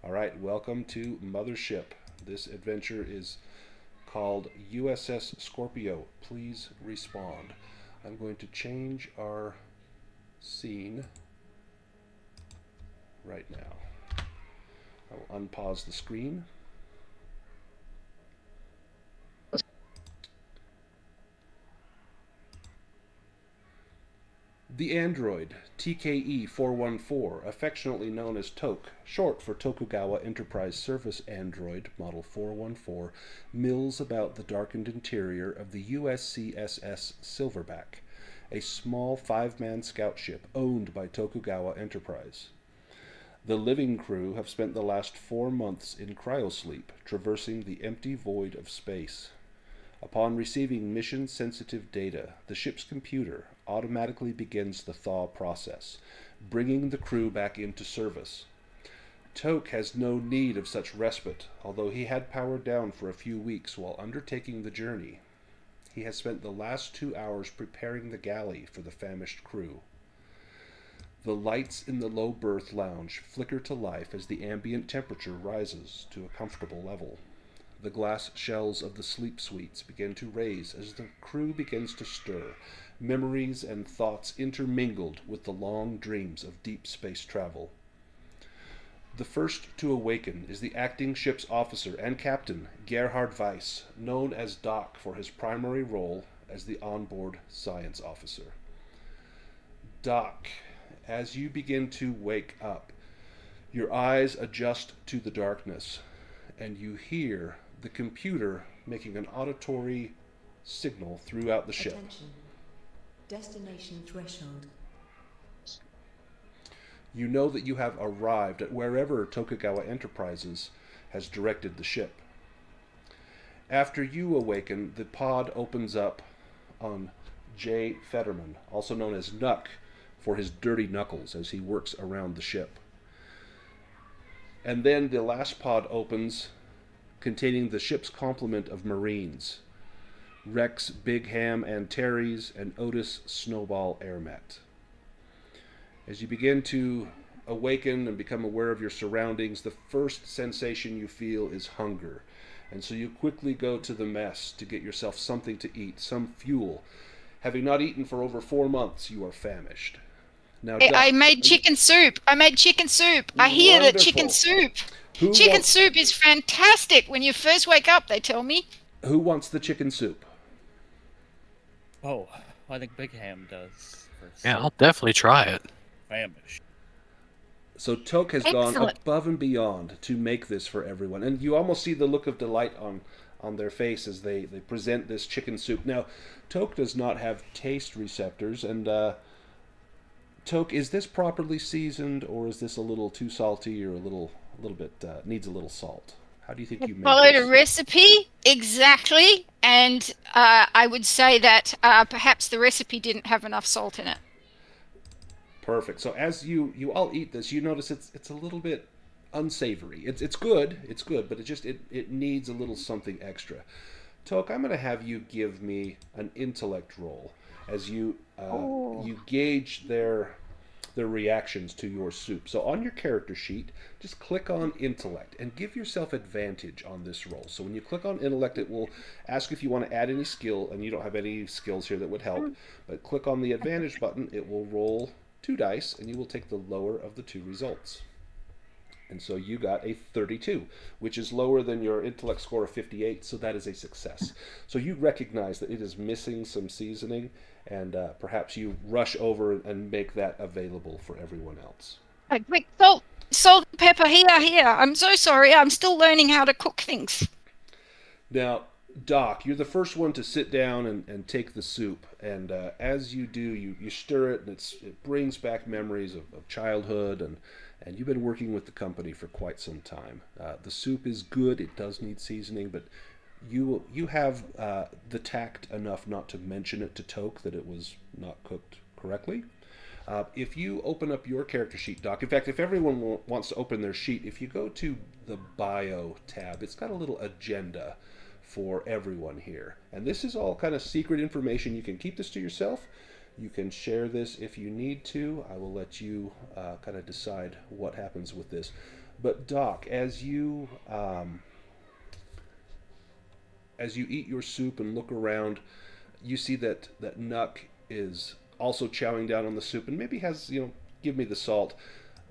All right, welcome to Mothership. This adventure is called USS Scorpio. Please respond. I'm going to change our scene right now. I will unpause the screen. The android, TKE-414, affectionately known as Toke, short for Tokugawa Enterprise Service Android Model 414, mills about the darkened interior of the USCSS Silverback, a small five-man scout ship owned by Tokugawa Enterprise. The living crew have spent the last 4 months in cryosleep, traversing the empty void of space. Upon receiving mission-sensitive data, the ship's computer automatically begins the thaw process, bringing the crew back into service. Toke has no need of such respite, although he had powered down for a few weeks while undertaking the journey. He has spent the last 2 hours preparing the galley for the famished crew. The lights in the low berth lounge flicker to life as the ambient temperature rises to a comfortable level. The glass shells of the sleep suites begin to raise as the crew begins to stir, memories and thoughts intermingled with the long dreams of deep space travel. The first to awaken is the acting ship's officer and captain, Gerhard Weiss, known as Doc for his primary role as the onboard science officer. Doc, as you begin to wake up, your eyes adjust to the darkness, and you hear the computer making an auditory signal throughout the ship. Attention. Destination threshold. You know that you have arrived at wherever Tokugawa Enterprises has directed the ship. After you awaken, the pod opens up on Jay Fetterman, also known as Nuck, for his dirty knuckles as he works around the ship. And then the last pod opens, containing the ship's complement of Marines, Rex Bigham Antares and Otis Snowball Airmet. As you begin to awaken and become aware of your surroundings, the first sensation you feel is hunger. And so you quickly go to the mess to get yourself something to eat, some fuel. Having not eaten for over 4 months, you are famished. Now, I made chicken soup. I hear that chicken soup. Chicken soup is fantastic. When you first wake up, they tell me. Who wants the chicken soup? Oh, I think Big Ham does. Yeah, I'll definitely try it. Famished. So Toke has gone above and beyond to make this for everyone. And you almost see the look of delight on their face as they present this chicken soup. Now, Toke does not have taste receptors, and Toke, is this properly seasoned, or is this a little too salty, or a little bit needs a little salt? How do you think you made followed this? A recipe exactly, and I would say that perhaps the recipe didn't have enough salt in it. Perfect. So as you all eat this, you notice it's a little bit unsavory. It's good, but it needs a little something extra. Toke, I'm going to have you give me an intellect roll as you gauge their reactions to your soup. So on your character sheet, just click on intellect and give yourself advantage on this roll. So when you click on intellect, it will ask if you want to add any skill, and you don't have any skills here that would help. But click on the advantage button, it will roll 2 dice, and you will take the lower of the 2 results. And so you got a 32, which is lower than your intellect score of 58, so that is a success. So you recognize that it is missing some seasoning, and perhaps you rush over and make that available for everyone else. Quick, salt and pepper, here. I'm so sorry, I'm still learning how to cook things. Now, Doc, you're the first one to sit down and take the soup, and as you do, you stir it, and it brings back memories of childhood, and you've been working with the company for quite some time. The soup is good. It does need seasoning, but you have the tact enough not to mention it to Toke that it was not cooked correctly. If you open up your character sheet, Doc, in fact, if everyone wants to open their sheet, if you go to the Bio tab, it's got a little agenda for everyone here. And this is all kind of secret information. You can keep this to yourself. You can share this if you need to. I will let you kind of decide what happens with this. But Doc, as you eat your soup and look around, you see that Nuck is also chowing down on the soup and maybe has, give me the salt.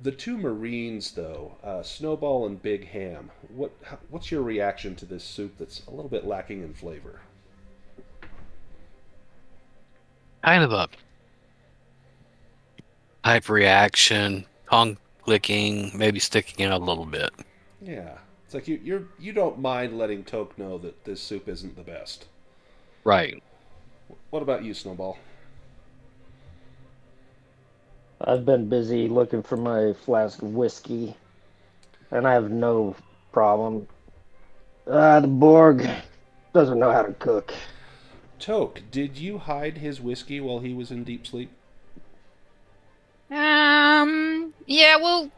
The two Marines, though, Snowball and Big Ham, what's your reaction to this soup that's a little bit lacking in flavor? Kind of a type reaction, tongue clicking, maybe sticking in a little bit. Yeah, it's like you don't mind letting Toke know that this soup isn't the best. Right. What about you, Snowball? I've been busy looking for my flask of whiskey, and I have no problem. The Borg doesn't know how to cook. Toke, did you hide his whiskey while he was in deep sleep? Yeah, well,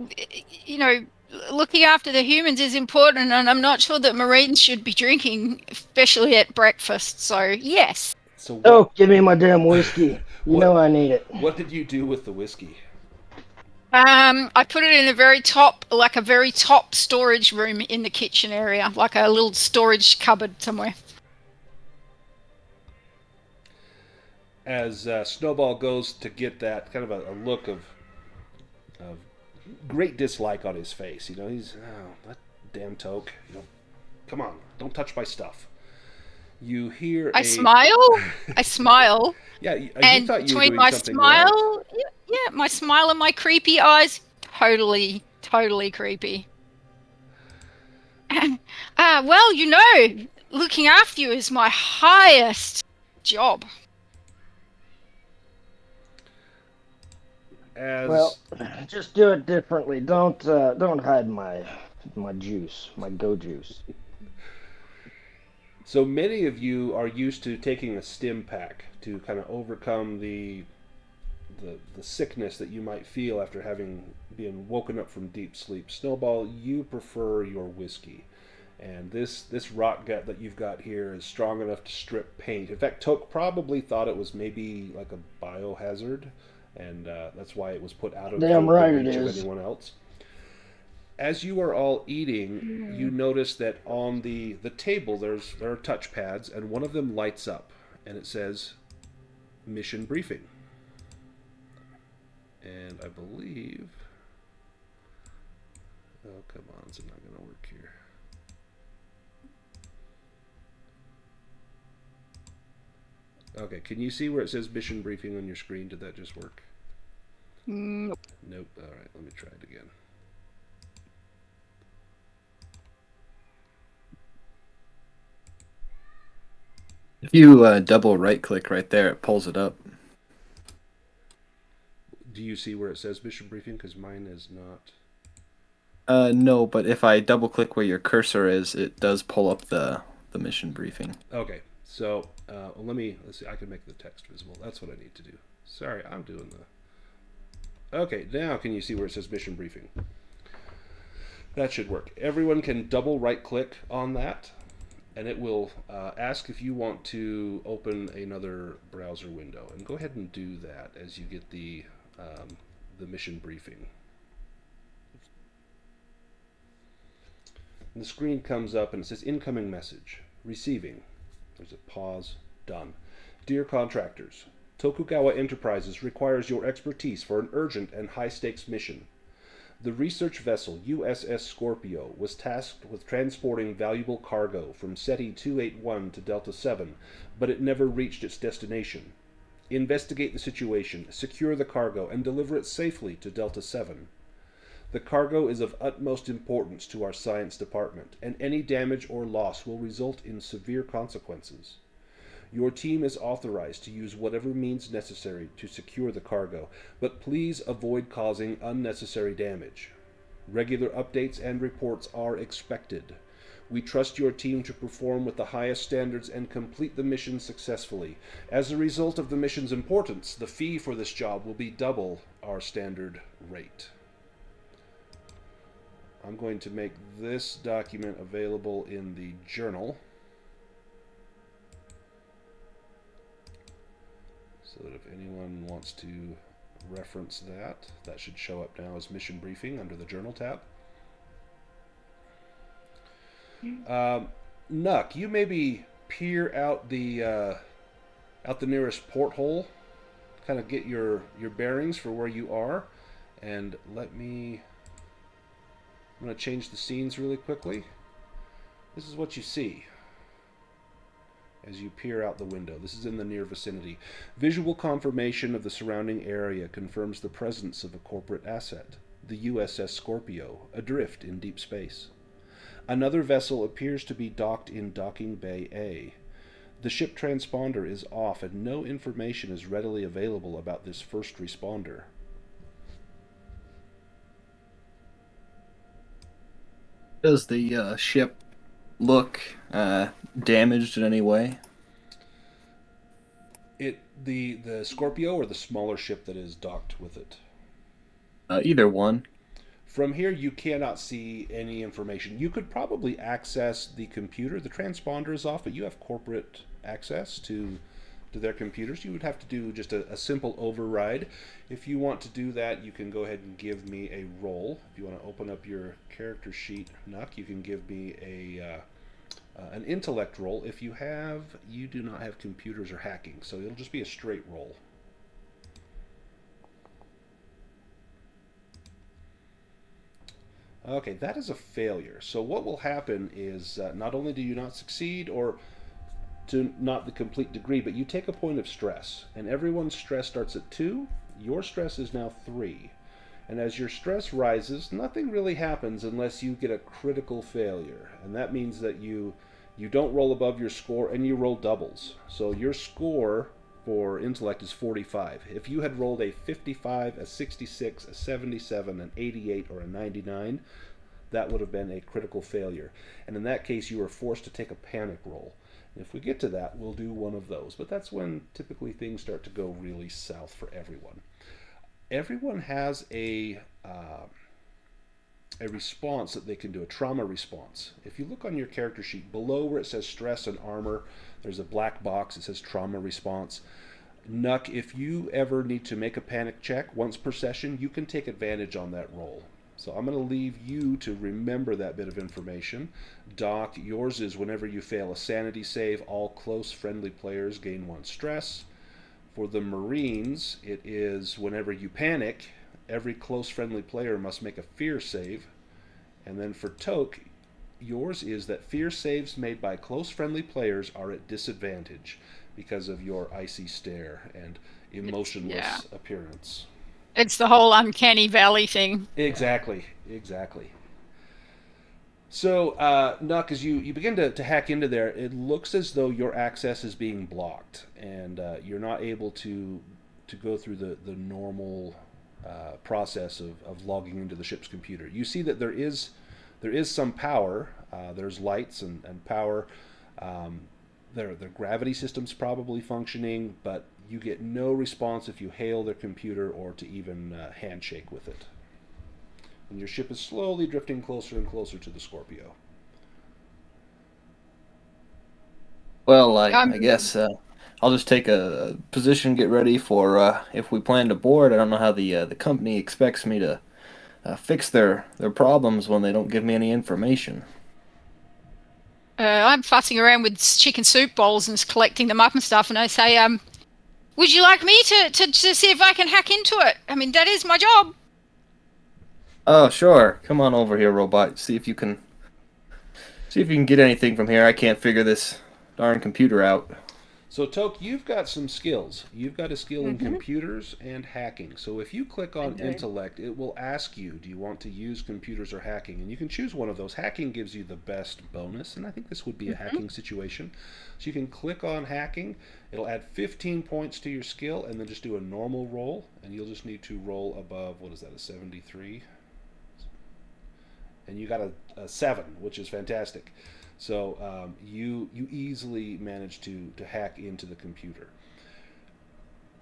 looking after the humans is important, and I'm not sure that Marines should be drinking, especially at breakfast. So, yes. So Oh, give me my damn whiskey. You know I need it. What did you do with the whiskey? I put it in a very top storage room in the kitchen area, like a little storage cupboard somewhere. As Snowball goes to get that, kind of a look of great dislike on his face. He's, that damn Toke. Come on, don't touch my stuff. You hear I smile. Yeah, you and thought you were between doing my something smile, right. yeah, my smile and my creepy eyes, totally creepy. Well, looking after you is my highest job. Well, just do it differently. Don't hide my juice, my go juice. So many of you are used to taking a stim pack to kind of overcome the sickness that you might feel after having been woken up from deep sleep. Snowball, you prefer your whiskey. And this rot gut that you've got here is strong enough to strip paint. In fact, Toke probably thought it was maybe like a biohazard, and that's why it was put out of the reach of anyone else. As you are all eating, you notice that on the table there are touchpads, and one of them lights up, and it says mission briefing. And I believe, oh come on, it's not going to work here. Okay, can you see where it says mission briefing on your screen? Did that just work? Nope. Nope. All right, let me try it again. If you double right click right there, it pulls it up. Do you see where it says mission briefing? Because mine is not. No, but if I double click where your cursor is, it does pull up the mission briefing. Okay, so let's see. I can make the text visible. That's what I need to do. Sorry, I'm doing the. Okay, now can you see where it says mission briefing? That should work. Everyone can double right click on that, and it will ask if you want to open another browser window. And go ahead and do that as you get the mission briefing. And the screen comes up and it says incoming message. Receiving. There's a pause. Done. Dear contractors, Tokugawa Enterprises requires your expertise for an urgent and high-stakes mission. The research vessel USS Scorpio was tasked with transporting valuable cargo from SETI 281 to Delta 7, but it never reached its destination. Investigate the situation, secure the cargo, and deliver it safely to Delta 7. The cargo is of utmost importance to our science department, and any damage or loss will result in severe consequences. Your team is authorized to use whatever means necessary to secure the cargo, but please avoid causing unnecessary damage. Regular updates and reports are expected. We trust your team to perform with the highest standards and complete the mission successfully. As a result of the mission's importance, the fee for this job will be double our standard rate. I'm going to make this document available in the journal. So So that if anyone wants to reference that, that should show up now as mission briefing under the journal tab. Nuck, you maybe peer out the nearest porthole, kind of get your bearings for where you are, and I'm going to change the scenes really quickly. This is what you see as you peer out the window. This is in the near vicinity. Visual confirmation of the surrounding area confirms the presence of a corporate asset, the USS Scorpio, adrift in deep space. Another vessel appears to be docked in Docking Bay A. The ship transponder is off and no information is readily available about this first responder. Does the ship look damaged in any way? The Scorpio or the smaller ship that is docked with it? Either one. From here, you cannot see any information. You could probably access the computer. The transponder is off, but you have corporate access to their computers. You would have to do just a simple override. If you want to do that, you can go ahead and give me a roll. If you want to open up your character sheet, Nuck, you can give me an intellect roll. If you do not have computers or hacking, so it'll just be a straight roll. Okay, that is a failure. So what will happen is not only do you not succeed, or to not the complete degree, but you take a point of stress, and everyone's stress starts at 2. Your stress is now 3. And as your stress rises, nothing really happens unless you get a critical failure. And that means that you don't roll above your score, and you roll doubles. So your score for intellect is 45. If you had rolled a 55, a 66, a 77, an 88, or a 99, that would have been a critical failure. And in that case, you are forced to take a panic roll. And if we get to that, we'll do one of those. But that's when typically things start to go really south for everyone. Everyone has a response that they can do, a trauma response. If you look on your character sheet, below where it says stress and armor, there's a black box that says trauma response. Nuck, if you ever need to make a panic check once per session, you can take advantage on that roll. So I'm going to leave you to remember that bit of information. Doc, yours is whenever you fail a sanity save, all close friendly players gain 1 stress. For the Marines, it is whenever you panic, every close friendly player must make a fear save. And then for Toke, yours is that fear saves made by close friendly players are at disadvantage because of your icy stare and emotionless appearance. It's the whole uncanny valley thing. Exactly. So, Nuck, as you begin to hack into there, it looks as though your access is being blocked, and you're not able to go through the normal process of logging into the ship's computer. You see that there is some power. There's lights and power. Their gravity system's probably functioning, but you get no response if you hail their computer or to even handshake with it. And your ship is slowly drifting closer and closer to the Scorpio. Well, I guess I'll just take a position, get ready for if we plan to board. I don't know how the company expects me to fix their problems when they don't give me any information. I'm fussing around with chicken soup bowls and collecting them up and stuff, and I say, would you like me to see if I can hack into it? I mean, that is my job. Oh, sure. Come on over here, robot. See if you can get anything from here. I can't figure this darn computer out. So, Toke, you've got some skills. You've got a skill in computers and hacking. So if you click on intellect, it will ask you, do you want to use computers or hacking? And you can choose one of those. Hacking gives you the best bonus, and I think this would be a hacking situation. So you can click on hacking. It'll add 15 points to your skill, and then just do a normal roll. And you'll just need to roll above, what is that, a 73? And you got a 7, which is fantastic. So you easily manage to hack into the computer.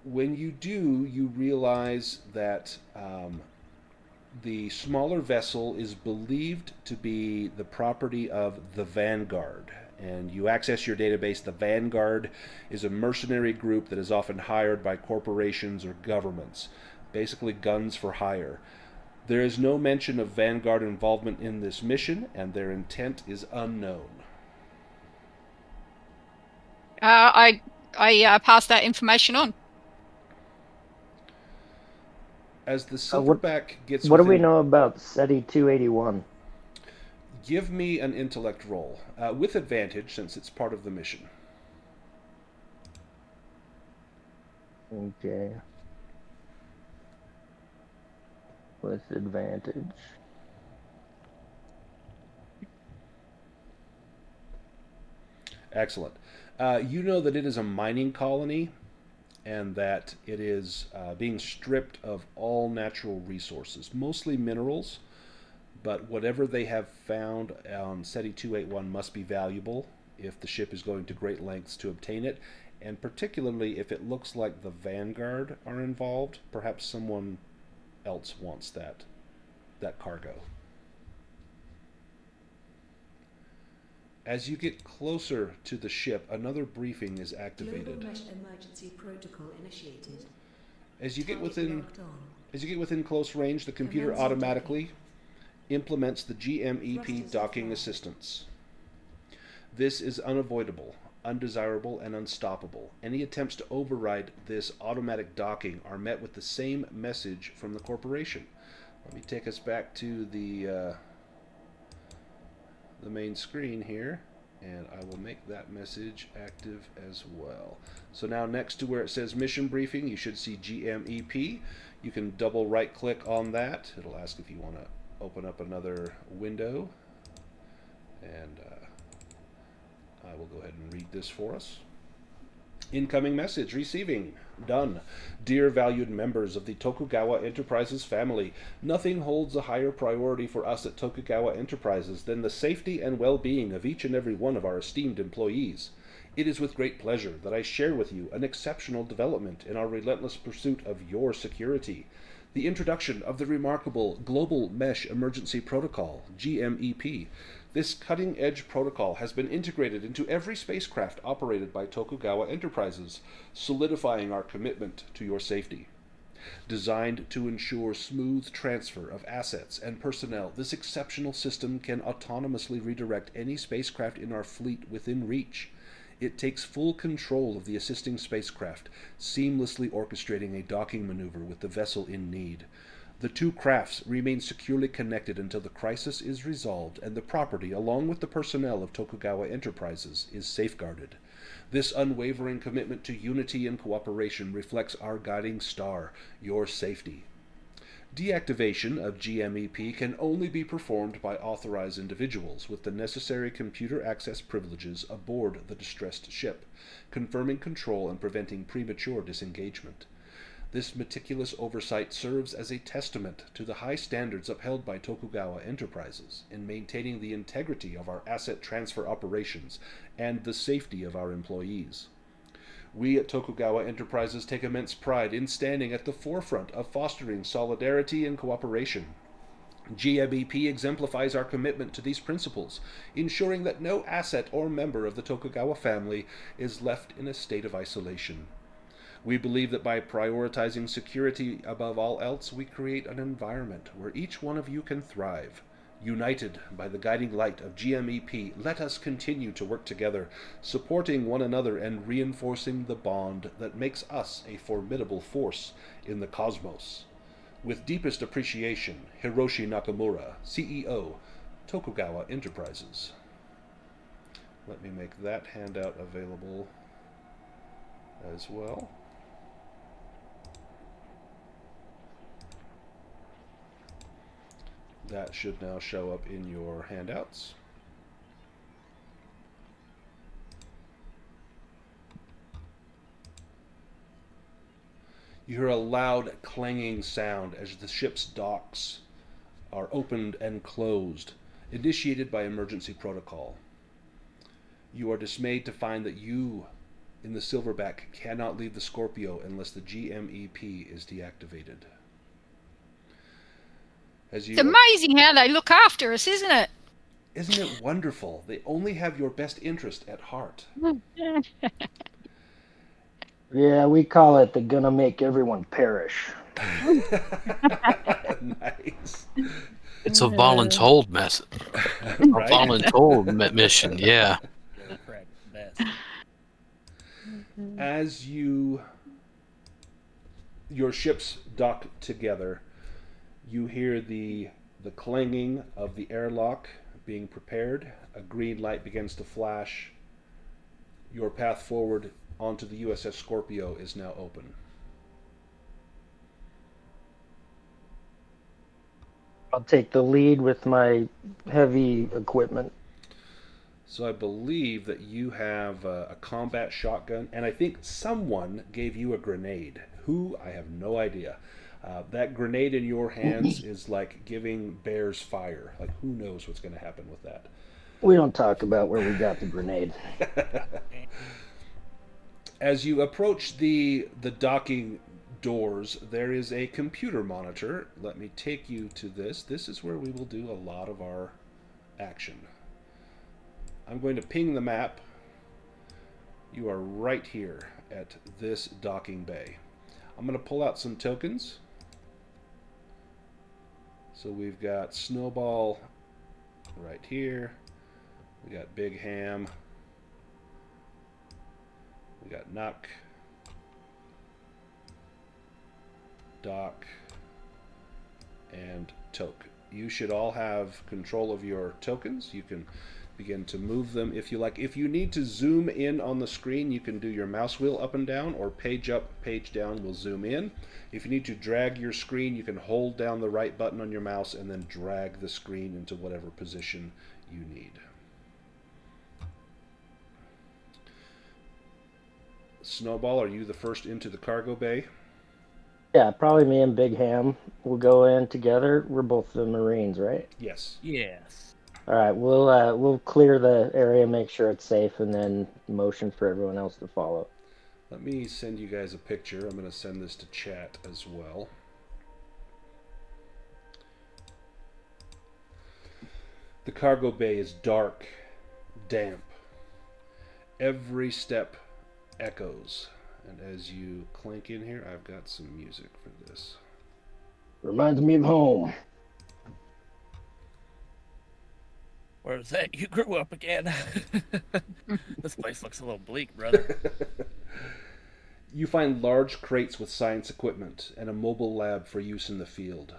When you do, you realize that the smaller vessel is believed to be the property of the Vanguard. and you access your database. The Vanguard is a mercenary group that is often hired by corporations or governments, basically guns for hire. There is no mention of Vanguard involvement in this mission, and their intent is unknown. I pass that information on. As the silverback gets What do within, we know about SETI 281? give me an intellect roll with advantage since it's part of the mission. Okay. With advantage. Excellent. You know that it is a mining colony and that it is being stripped of all natural resources, mostly minerals, but whatever they have found on SETI 281 must be valuable if the ship is going to great lengths to obtain it, and particularly if it looks like the Vanguard are involved, perhaps someone else wants that cargo. As you get closer to the ship, another briefing is activated. Global mesh emergency protocol initiated. As you get Target within locked on. As you get within close range, the computer Commencing automatically implements the GMEP Thrusters docking offline. assistance. This is unavoidable, undesirable, and unstoppable. Any attempts to override this automatic docking are met with the same message from the corporation. Let me take us back to the main screen here, and I will make that message active as well. So now next to where it says mission briefing, you should see GMEP. You can double right click on that. It'll ask if you want to open up another window, and I will go ahead and read this for us. Incoming message receiving. Done. Dear valued members of the Tokugawa Enterprises family, nothing holds a higher priority for us at Tokugawa Enterprises than the safety and well-being of each and every one of our esteemed employees. It is with great pleasure that I share with you an exceptional development in our relentless pursuit of your security. The introduction of the remarkable Global Mesh Emergency Protocol, GMEP. This cutting-edge protocol has been integrated into every spacecraft operated by Tokugawa Enterprises, solidifying our commitment to your safety. Designed to ensure smooth transfer of assets and personnel, this exceptional system can autonomously redirect any spacecraft in our fleet within reach. It takes full control of the assisting spacecraft, seamlessly orchestrating a docking maneuver with the vessel in need. The two crafts remain securely connected until the crisis is resolved and the property, along with the personnel of Tokugawa Enterprises, is safeguarded. This unwavering commitment to unity and cooperation reflects our guiding star, your safety. Deactivation of GMEP can only be performed by authorized individuals with the necessary computer access privileges aboard the distressed ship, confirming control and preventing premature disengagement. This meticulous oversight serves as a testament to the high standards upheld by Tokugawa Enterprises in maintaining the integrity of our asset transfer operations and the safety of our employees. We at Tokugawa Enterprises take immense pride in standing at the forefront of fostering solidarity and cooperation. GMEP exemplifies our commitment to these principles, ensuring that no asset or member of the Tokugawa family is left in a state of isolation. We believe that by prioritizing security above all else, we create an environment where each one of you can thrive. United by the guiding light of GMEP, let us continue to work together, supporting one another and reinforcing the bond that makes us a formidable force in the cosmos. With deepest appreciation, Hiroshi Nakamura, CEO, Tokugawa Enterprises. Let me make that handout available as well. That should now show up in your handouts. You hear a loud clanging sound as the ship's docks are opened and closed, initiated by emergency protocol. You are dismayed to find that you, in the Silverback, cannot leave the Scorpio unless the GMEP is deactivated. It's amazing how they look after us, isn't it? Isn't it wonderful? They only have your best interest at heart. Yeah, we call it the gonna make everyone perish. Nice. It's a voluntold mess. A Right? voluntold mission. Yeah. Kill crack best. As your ships dock together, you hear the clanging of the airlock being prepared. A green light begins to flash. Your path forward onto the USS Scorpio is now open. I'll take the lead with my heavy equipment. So I believe that you have a combat shotgun, and I think someone gave you a grenade. Who? I have no idea. That grenade in your hands is like giving bears fire. Like, who knows what's going to happen with that? We don't talk about where we got the grenade. As you approach the docking doors, there is a computer monitor. Let me take you to this. This is where we will do a lot of our action. I'm going to ping the map. You are right here at this docking bay. I'm going to pull out some tokens. So we've got Snowball right here. We got Big Ham. We got Nuck. Doc. And Toke. You should all have control of your tokens. You can begin to move them if you like. If you need to zoom in on the screen, you can do your mouse wheel up and down, or page up, page down will zoom in. If you need to drag your screen, you can hold down the right button on your mouse and then drag the screen into whatever position you need. Snowball, are you the first into the cargo bay? Yeah, probably me and Big Ham will go in together. We're both the Marines, right? Yes. Yes. All right, we'll clear the area, make sure it's safe, and then motion for everyone else to follow. Let me send you guys a picture. I'm going to send this to chat as well. The cargo bay is dark, damp. Every step echoes. And as you clank in here, I've got some music for this. Reminds me of home. Where's that you grew up again? This place looks a little bleak, brother. You find large crates with science equipment and a mobile lab for use in the field.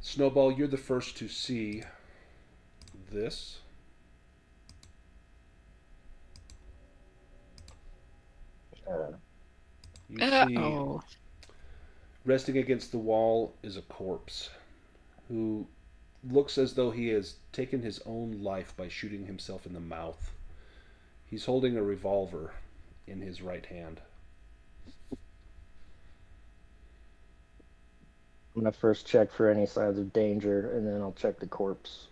Snowball, you're the first to see this. You see, resting against the wall is a corpse who looks as though he has taken his own life by shooting himself in the mouth. He's holding a revolver in his right hand. I'm going to first check for any signs of danger, and then I'll check the corpse.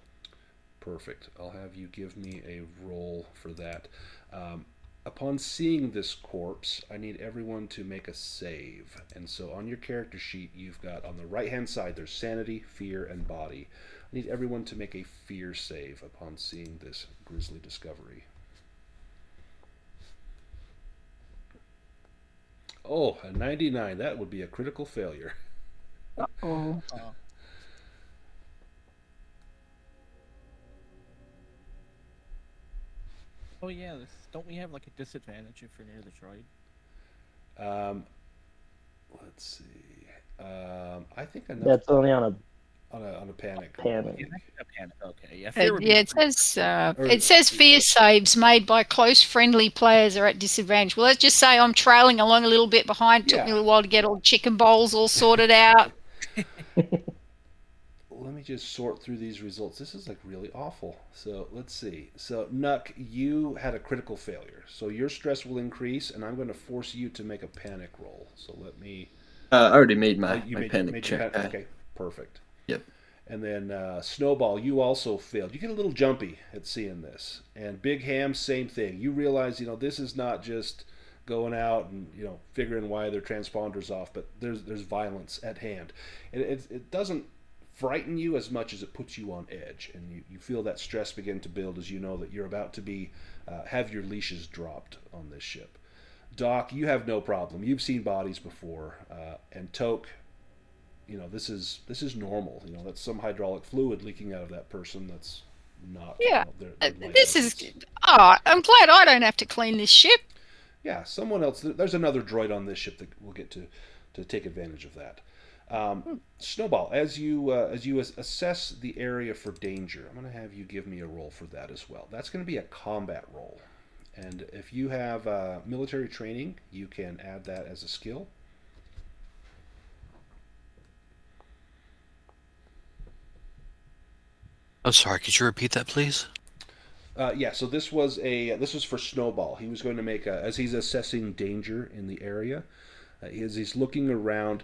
Perfect. I'll have you give me a roll for that. Upon seeing this corpse, I need everyone to make a save. And so on your character sheet, you've got on the right-hand side, there's sanity, fear, and body. I need everyone to make a fear save upon seeing this grisly discovery. Oh, a 99. That would be a critical failure. Oh. Oh yeah, don't we have like a disadvantage if you're near the droid? Let's see. I think enough That's only on a on a panic. panic. Yeah, a panic. Okay, yeah. Fear would be it says fear saves made by close friendly players are at disadvantage. Well, let's just say I'm trailing along a little bit behind. Took me a little while to get all the chicken bowls all sorted out. Let me just sort through these results. This is like really awful. So let's see. So Nuck, you had a critical failure. So your stress will increase, and I'm going to force you to make a panic roll. So let me. I already made my made panic check. Okay, perfect. Yep. And then Snowball, you also failed. You get a little jumpy at seeing this. And Big Ham, same thing. You realize, this is not just going out and figuring why their transponders off, but there's violence at hand. And it doesn't frighten you as much as it puts you on edge, and you feel that stress begin to build as you know that you're about to be have your leashes dropped on this ship. Doc, you have no problem. You've seen bodies before, and Toke, this is normal. That's some hydraulic fluid leaking out of that person. That's not. Yeah. Their life This is. essence. Oh, I'm glad I don't have to clean this ship. Yeah, someone else. There's another droid on this ship that we'll get to take advantage of that. Snowball, as you assess the area for danger, I'm going to have you give me a roll for that as well. That's going to be a combat roll. And if you have military training, you can add that as a skill. I'm sorry, could you repeat that, please? Yeah, so this was for Snowball. He was going to make as he's assessing danger in the area, as he's looking around.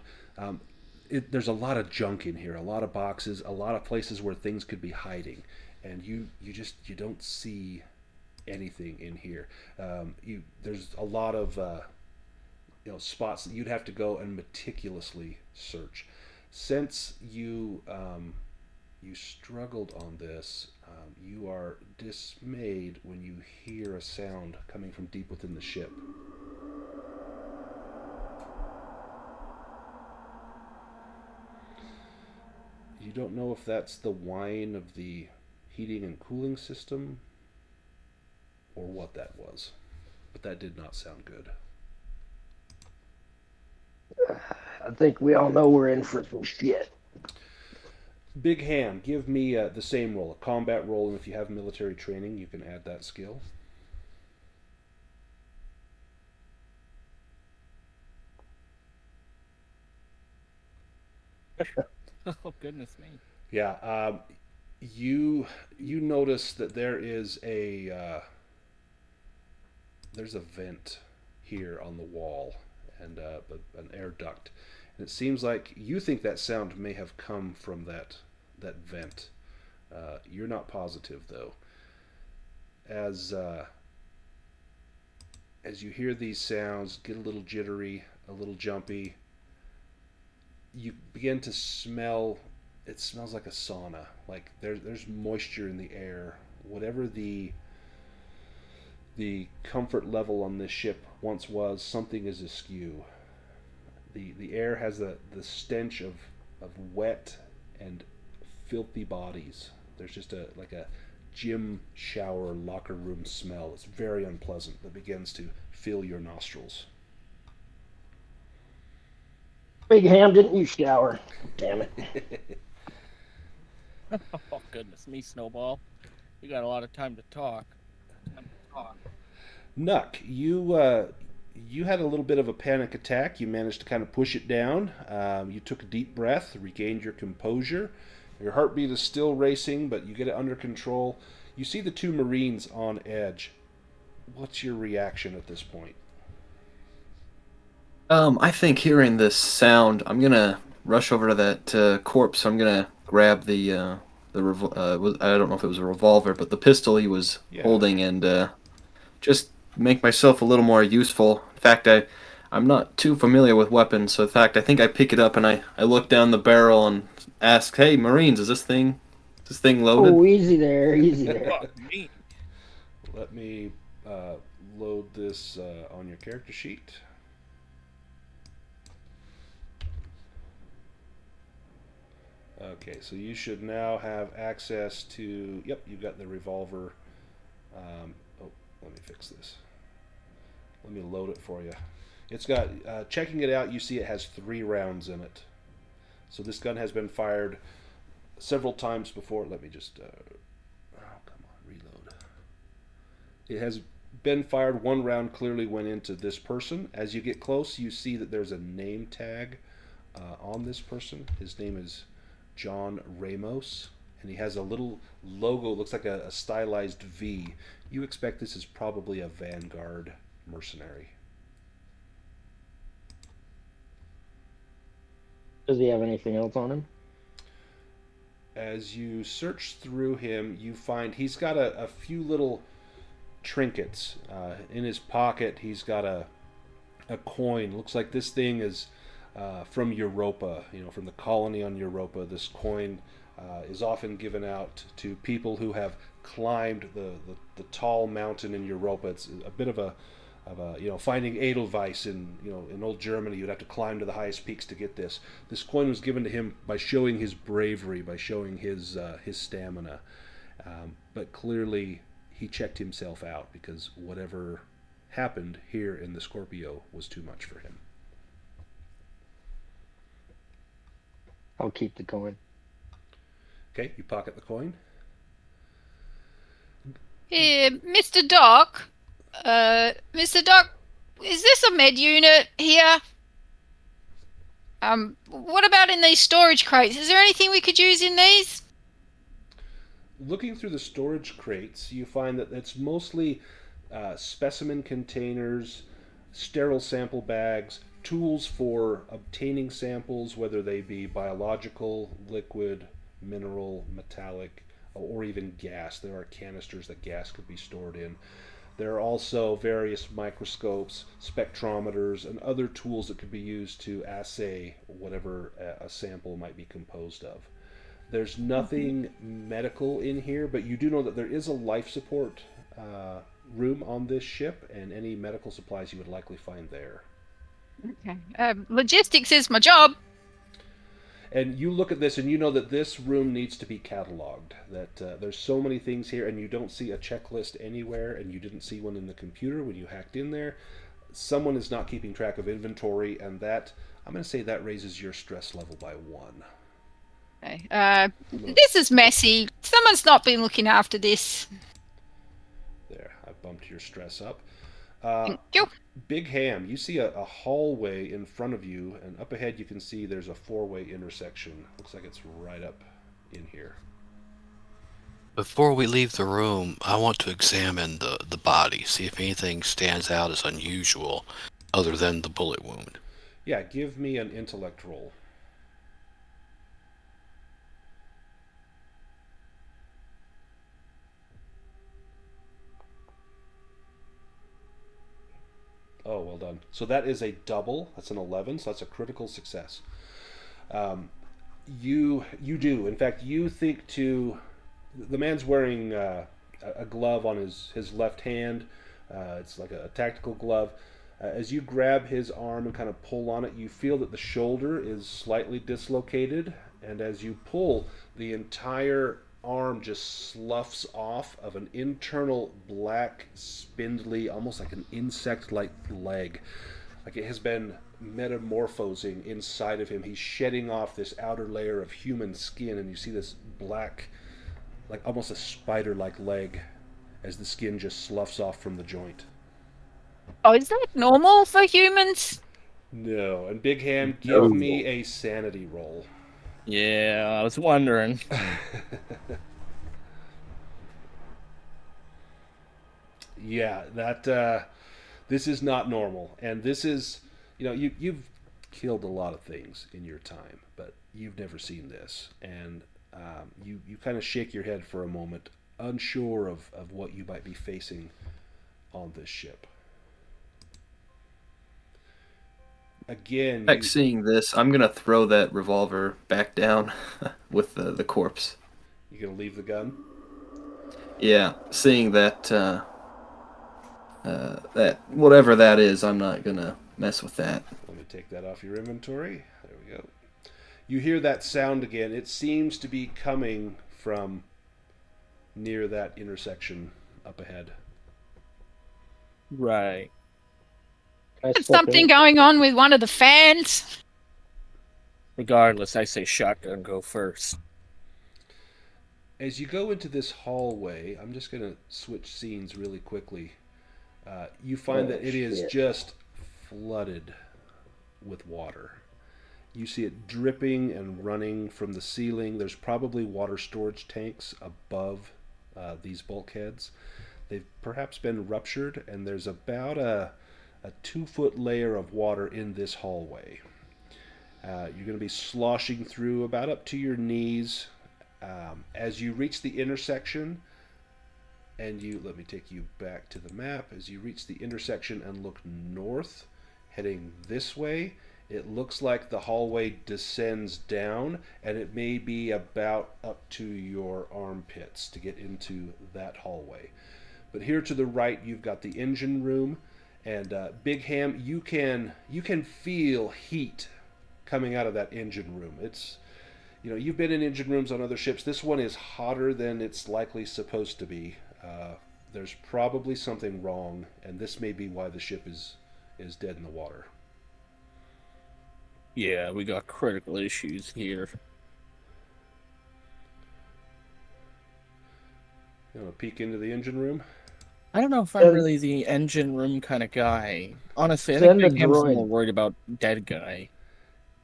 There's a lot of junk in here, a lot of boxes, a lot of places where things could be hiding, and you don't see anything in here. There's a lot of spots that you'd have to go and meticulously search. Since you struggled on this, you are dismayed when you hear a sound coming from deep within the ship. You don't know if that's the whine of the heating and cooling system or what that was, but that did not sound good. I think we all know we're in for some shit. Big Hand, give me the same roll, a combat roll, and if you have military training, you can add that skill. Oh, goodness me. Yeah, you notice that there's a vent here on the wall and an air duct, and it seems like you think that sound may have come from that vent. You're not positive though. As you hear these sounds, get a little jittery, a little jumpy, you begin to smell. It smells like a sauna. Like there's moisture in the air. Whatever the comfort level on this ship once was, something is askew. The air has the stench of wet and filthy bodies. There's just a gym shower locker room smell. It's very unpleasant that begins to fill your nostrils. Big Ham, didn't you shower? Damn it. Oh, goodness me, Snowball. You got a lot of time to talk. Nuck, you had a little bit of a panic attack. You managed to kind of push it down. You took a deep breath, regained your composure. Your heartbeat is still racing, but you get it under control. You see the two Marines on edge. What's your reaction at this point? I think hearing this sound, I'm gonna rush over to that corpse. I'm gonna grab I don't know if it was a revolver, but the pistol he was holding, and just make myself a little more useful. In fact, I'm not too familiar with weapons, so in fact, I think I pick it up and I look down the barrel and ask, "Hey, Marines, is this thing loaded?" Oh, easy there, easy there. Let me load this on your character sheet. Okay, so you should now have access to. Yep, you've got the revolver. Let me fix this. Let me load it for you. It's got, checking it out, you see it has 3 rounds in it. So this gun has been fired several times before. Let me just, come on, reload. It has been fired. 1 round clearly went into this person. As you get close, you see that there's a name tag on this person. His name is John Ramos, and he has a little logo, looks like a stylized V. You expect this is probably a Vanguard mercenary. Does he have anything else on him? As you search through him, you find he's got a few little trinkets. In his pocket, he's got a coin. Looks like this thing is from Europa, from the colony on Europa. This coin is often given out to people who have climbed the tall mountain in Europa. It's a bit of a finding Edelweiss in old Germany. You'd have to climb to the highest peaks to get this. This coin was given to him by showing his bravery, by showing his stamina. But clearly he checked himself out, because whatever happened here in the Scorpio was too much for him. I'll keep the coin. Okay, you pocket the coin. Here, Mr. Doc. Mr. Doc, is this a med unit here? What about in these storage crates? Is there anything we could use in these? Looking through the storage crates, you find that it's mostly specimen containers, sterile sample bags, tools for obtaining samples, whether they be biological, liquid, mineral, metallic, or even gas. There are canisters that gas could be stored in. There are also various microscopes, spectrometers, and other tools that could be used to assay whatever a sample might be composed of. There's nothing medical in here, but you do know that there is a life support room on this ship, and any medical supplies you would likely find there. Okay. Logistics is my job. And you look at this and you know that this room needs to be cataloged, that there's so many things here, and you don't see a checklist anywhere, and you didn't see one in the computer when you hacked in there. Someone is not keeping track of inventory, and that, I'm going to say, that raises your stress level by 1. Okay. This is messy. Someone's not been looking after this. There, I bumped your stress up. Thank you. Big Ham, you see a hallway in front of you, and up ahead you can see there's a 4-way intersection. Looks like it's right up in here. Before we leave the room, I want to examine the body, see if anything stands out as unusual other than the bullet wound. Yeah, give me an intellect roll. Oh, well done. So that is a double. That's an 11, so that's a critical success. You do. In fact, you think to... The man's wearing a glove on his left hand. It's like a tactical glove. As you grab his arm and kind of pull on it, you feel that the shoulder is slightly dislocated. And as you pull, the entire arm just sloughs off of an internal black, spindly, almost like an insect-like leg. Like it has been metamorphosing inside of him. He's shedding off this outer layer of human skin, and you see this black, like almost a spider-like leg as the skin just sloughs off from the joint. Oh, is that normal for humans? No. And Big Ham, give me a sanity roll. Yeah, I was wondering. Yeah, that this is not normal, and this is, you've killed a lot of things in your time, but you've never seen this, and you kind of shake your head for a moment, unsure of what you might be facing on this ship. Again, Seeing this, I'm gonna throw that revolver back down with the corpse. You gonna leave the gun? Yeah, seeing that that whatever that is, I'm not gonna mess with that. Let me take that off your inventory. There we go. You hear that sound again. It seems to be coming from near that intersection up ahead. Right. There's something going on with one of the fans. Regardless, I say shotgun go first. As you go into this hallway, I'm just going to switch scenes really quickly. You find that it is just flooded with water. You see it dripping and running from the ceiling. There's probably water storage tanks above these bulkheads. They've perhaps been ruptured, and there's about a 2-foot layer of water in this hallway. You're going to be sloshing through about up to your knees. As you reach the intersection, and let me take you back to the map. As you reach the intersection and look north, heading this way, It looks like the hallway descends down, and it may be about up to your armpits to get into that hallway. But here to the right, you've got the engine room, and Big Ham, you can feel heat coming out of that engine room. It's, you've been in engine rooms on other ships. This one is hotter than it's likely supposed to be. There's probably something wrong, and this may be why the ship is dead in the water. Yeah, we got critical issues here. You want to peek into the engine room? I don't know if I'm really the engine room kind of guy. Honestly, I think Send the Big Ham's droid. more worried about dead guy.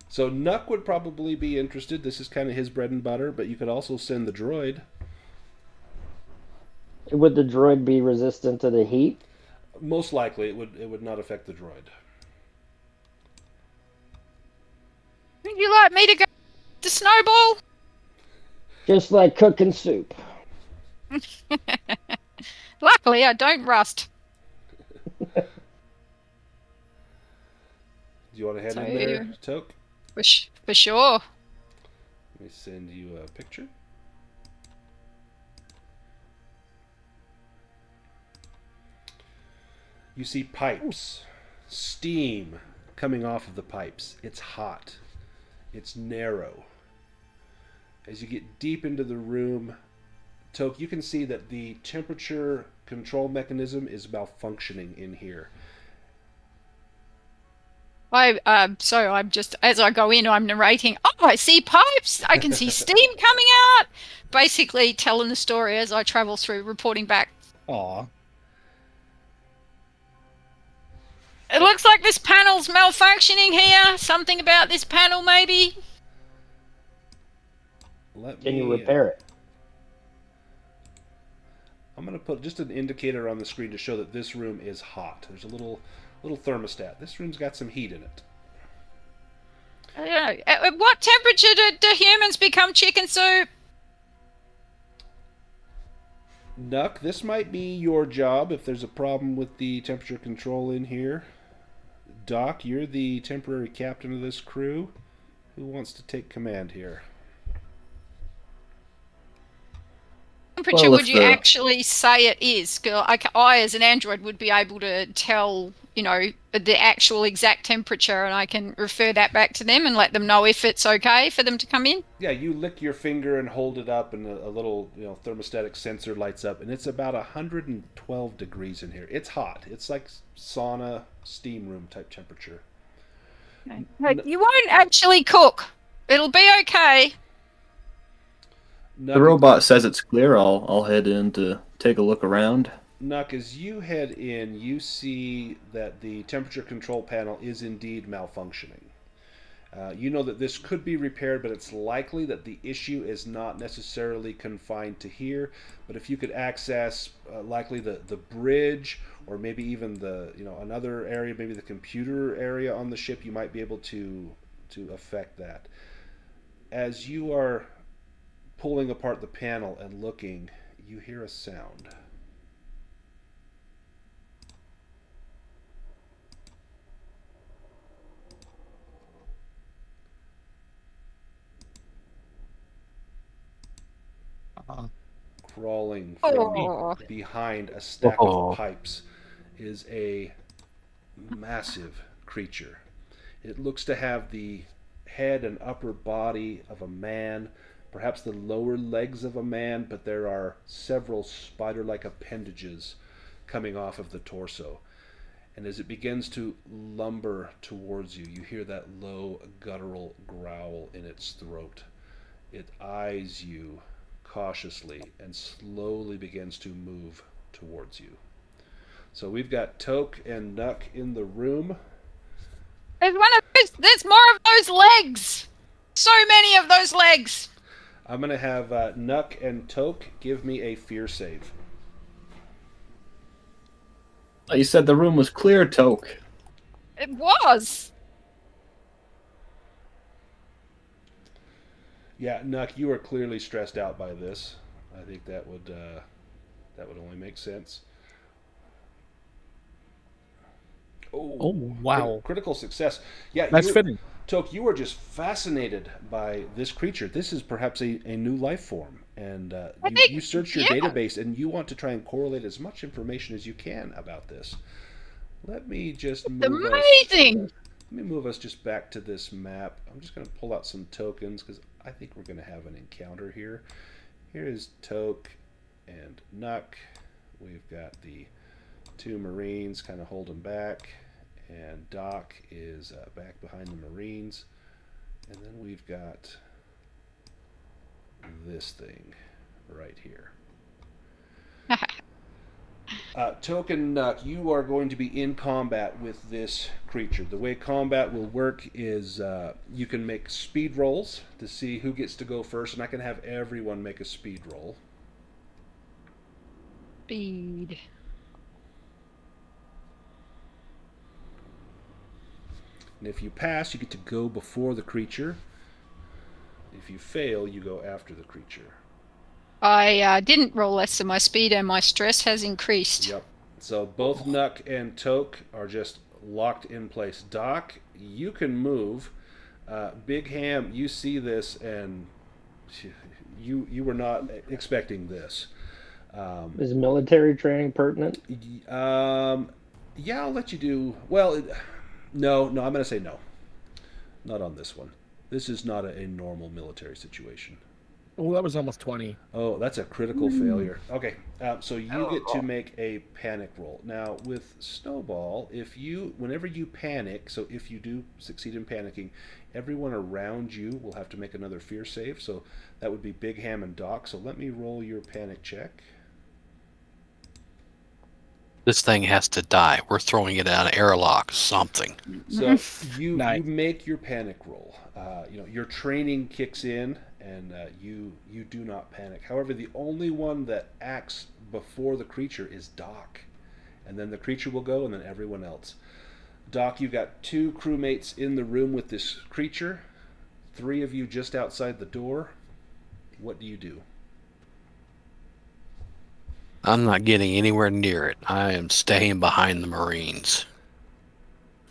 So Nuck would probably be interested. This is kind of his bread and butter, but you could also send the droid. Would the droid be resistant to the heat? Most likely, it would not affect the droid. Would you like me to go to Snowball? Just like cooking soup. Luckily, I don't rust. Do you want to head in there, Toke? For sure. Let me send you a picture. You see pipes, steam coming off of the pipes. It's hot. It's narrow. As you get deep into the room, Toke, you can see that the temperature control mechanism is malfunctioning in here. So I'm just, as I go in, I'm narrating, I see pipes, I can see steam coming out. Basically telling the story as I travel through, reporting back. Aw. It looks like this panel's malfunctioning here. Something about this panel, maybe? Can you repair it? I'm going to put just an indicator on the screen to show that this room is hot. There's a little thermostat. This room's got some heat in it. At what temperature do humans become chicken soup? Nuck, this might be your job if there's a problem with the temperature control in here. Doc, you're the temporary captain of this crew. Who wants to take command here? Temperature would you actually say it is? I, as an android, would be able to tell, the actual exact temperature, and I can refer that back to them and let them know if it's okay for them to come in. Yeah, you lick your finger and hold it up, and a little thermostatic sensor lights up, and it's about 112 degrees in here. It's hot. It's like sauna, steam room type temperature. Okay. You won't actually cook. It'll be okay. The robot says it's clear. I'll head in to take a look around. Nuck, as you head in, you see that the temperature control panel is indeed malfunctioning. You know that this could be repaired, but it's likely that the issue is not necessarily confined to here. But if you could access likely the bridge, or maybe even the another area, maybe the computer area on the ship, you might be able to affect that. As you are pulling apart the panel and looking, you hear a sound. Crawling from behind a stack of pipes is a massive creature. It looks to have the head and upper body of a man, perhaps the lower legs of a man, but there are several spider-like appendages coming off of the torso. And as it begins to lumber towards you, you hear that low guttural growl in its throat. It eyes you cautiously and slowly begins to move towards you. So we've got Toke and Nuck in the room. There's more of those legs. So many of those legs. I'm going to have Nuck and Toke give me a fear save. You said the room was clear, Toke. It was. Yeah, Nuck, you are clearly stressed out by this. I think that would only make sense. Oh, wow. Critical success. Yeah, That's fitting. Toke, you are just fascinated by this creature. This is perhaps a new life form. And you search your database and you want to try and correlate as much information as you can about this. Let me just move amazing. Let me move us just back to this map. I'm just going to pull out some tokens because I think we're going to have an encounter here. Here is Toke and Nuck. We've got the 2 Marines kind of holding back, and Doc is back behind the Marines. And then we've got this thing right here. Toke and Nuck, you are going to be in combat with this creature. The way combat will work is you can make speed rolls to see who gets to go first, and I can have everyone make a speed roll. Speed. And if you pass, you get to go before the creature. If you fail, you go after the creature. I didn't roll less than my speed, and my stress has increased. Yep. So both Nuck and Toke are just locked in place. Doc, you can move. Big Ham, you see this, and you were not expecting this. Is military training pertinent? Yeah, I'll let you do. Well, no, I'm going to say no. Not on this one. This is not a normal military situation. Oh, that was almost 20. Oh, that's a critical failure. Okay, so you get to make a panic roll. Now, with Snowball, whenever you panic, so if you do succeed in panicking, everyone around you will have to make another fear save. So that would be Big Ham and Doc. So let me roll your panic check. This thing has to die. We're throwing it out of airlock, something. So you make your panic roll. Your training kicks in, and you do not panic. However, the only one that acts before the creature is Doc, and then the creature will go, and then everyone else. Doc, you've got 2 crewmates in the room with this creature, 3 of you just outside the door. What do you do? I'm not getting anywhere near it. I am staying behind the Marines.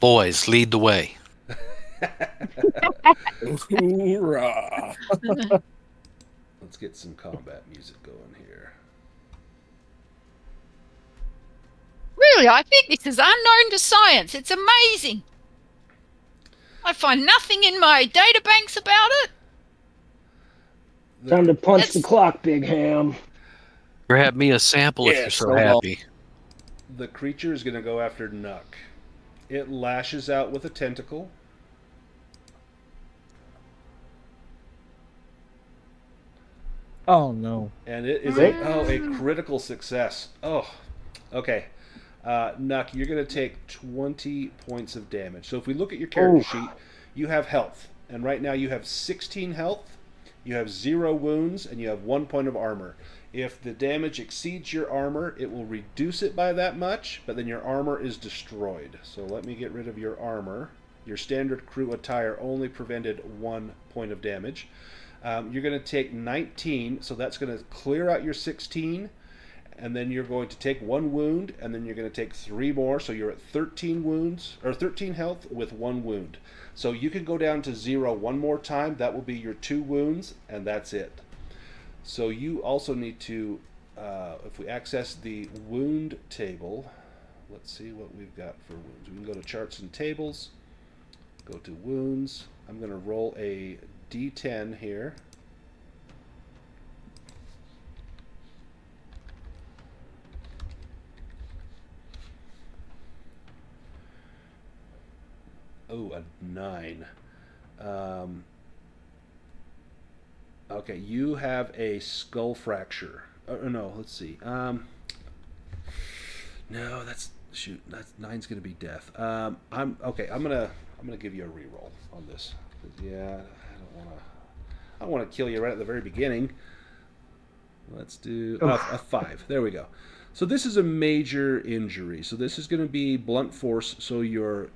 Boys, lead the way. Hoorah! Let's get some combat music going here. Really, I think this is unknown to science. It's amazing. I find nothing in my databanks about it. Time to punch the clock, Big Ham. Grab me a sample if you're so happy. The creature is going to go after Nuck. It lashes out with a tentacle. Oh, no. And it is a critical success. Oh, okay. Nuck, you're going to take 20 points of damage. So if we look at your character sheet, you have health. And right now you have 16 health, you have 0 wounds, and you have 1 point of armor. If the damage exceeds your armor, it will reduce it by that much, but then your armor is destroyed. So let me get rid of your armor. Your standard crew attire only prevented 1 point of damage. You're going to take 19, so that's going to clear out your 16, and then you're going to take 1 wound, and then you're going to take 3 more, so you're at 13 wounds, or 13 health with 1 wound. So you can go down to 0 one more time. That will be your 2 wounds, and that's it. So you also need to, if we access the wound table, let's see what we've got for wounds. We can go to charts and tables, go to wounds. I'm going to roll a D10 here. Oh, a 9. Okay, you have a skull fracture. No, let's see. No, that's shoot. That's 9's gonna be death. I'm gonna give you a reroll on this. Yeah, I don't wanna kill you right at the very beginning. Let's do a 5. There we go. So this is a major injury. So this is gonna be blunt force. So your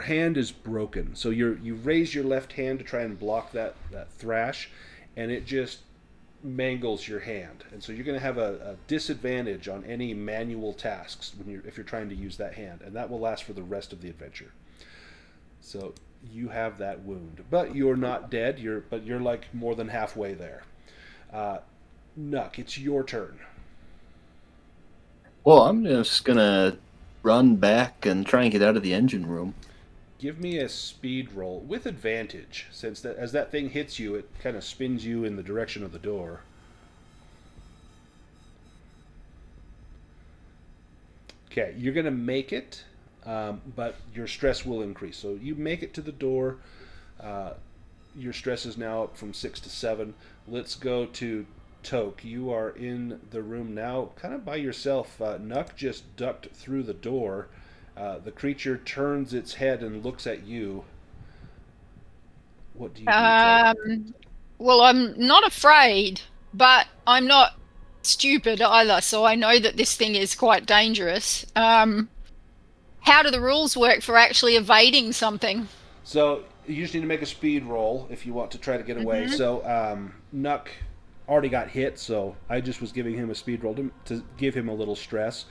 hand is broken. So you raise your left hand to try and block that thrash, and it just mangles your hand, and so you're going to have a disadvantage on any manual tasks if you're trying to use that hand, and that will last for the rest of the adventure. So you have that wound, but you're not dead. You're like more than halfway there. Nuck, it's your turn. Well, I'm just gonna run back and try and get out of the engine room. Give me a speed roll with advantage, since that as that thing hits you, it kind of spins you in the direction of the door. Okay, you're going to make it, but your stress will increase. So you make it to the door. Your stress is now up from 6 to 7. Let's go to Toke. You are in the room now, kind of by yourself. Nuck just ducked through the door. The creature turns its head and looks at you. What do you do? Well, I'm not afraid, but I'm not stupid either, so I know that this thing is quite dangerous. How do the rules work for actually evading something? So you just need to make a speed roll if you want to try to get away. So Nuck already got hit, so I just was giving him a speed roll to give him a little stress.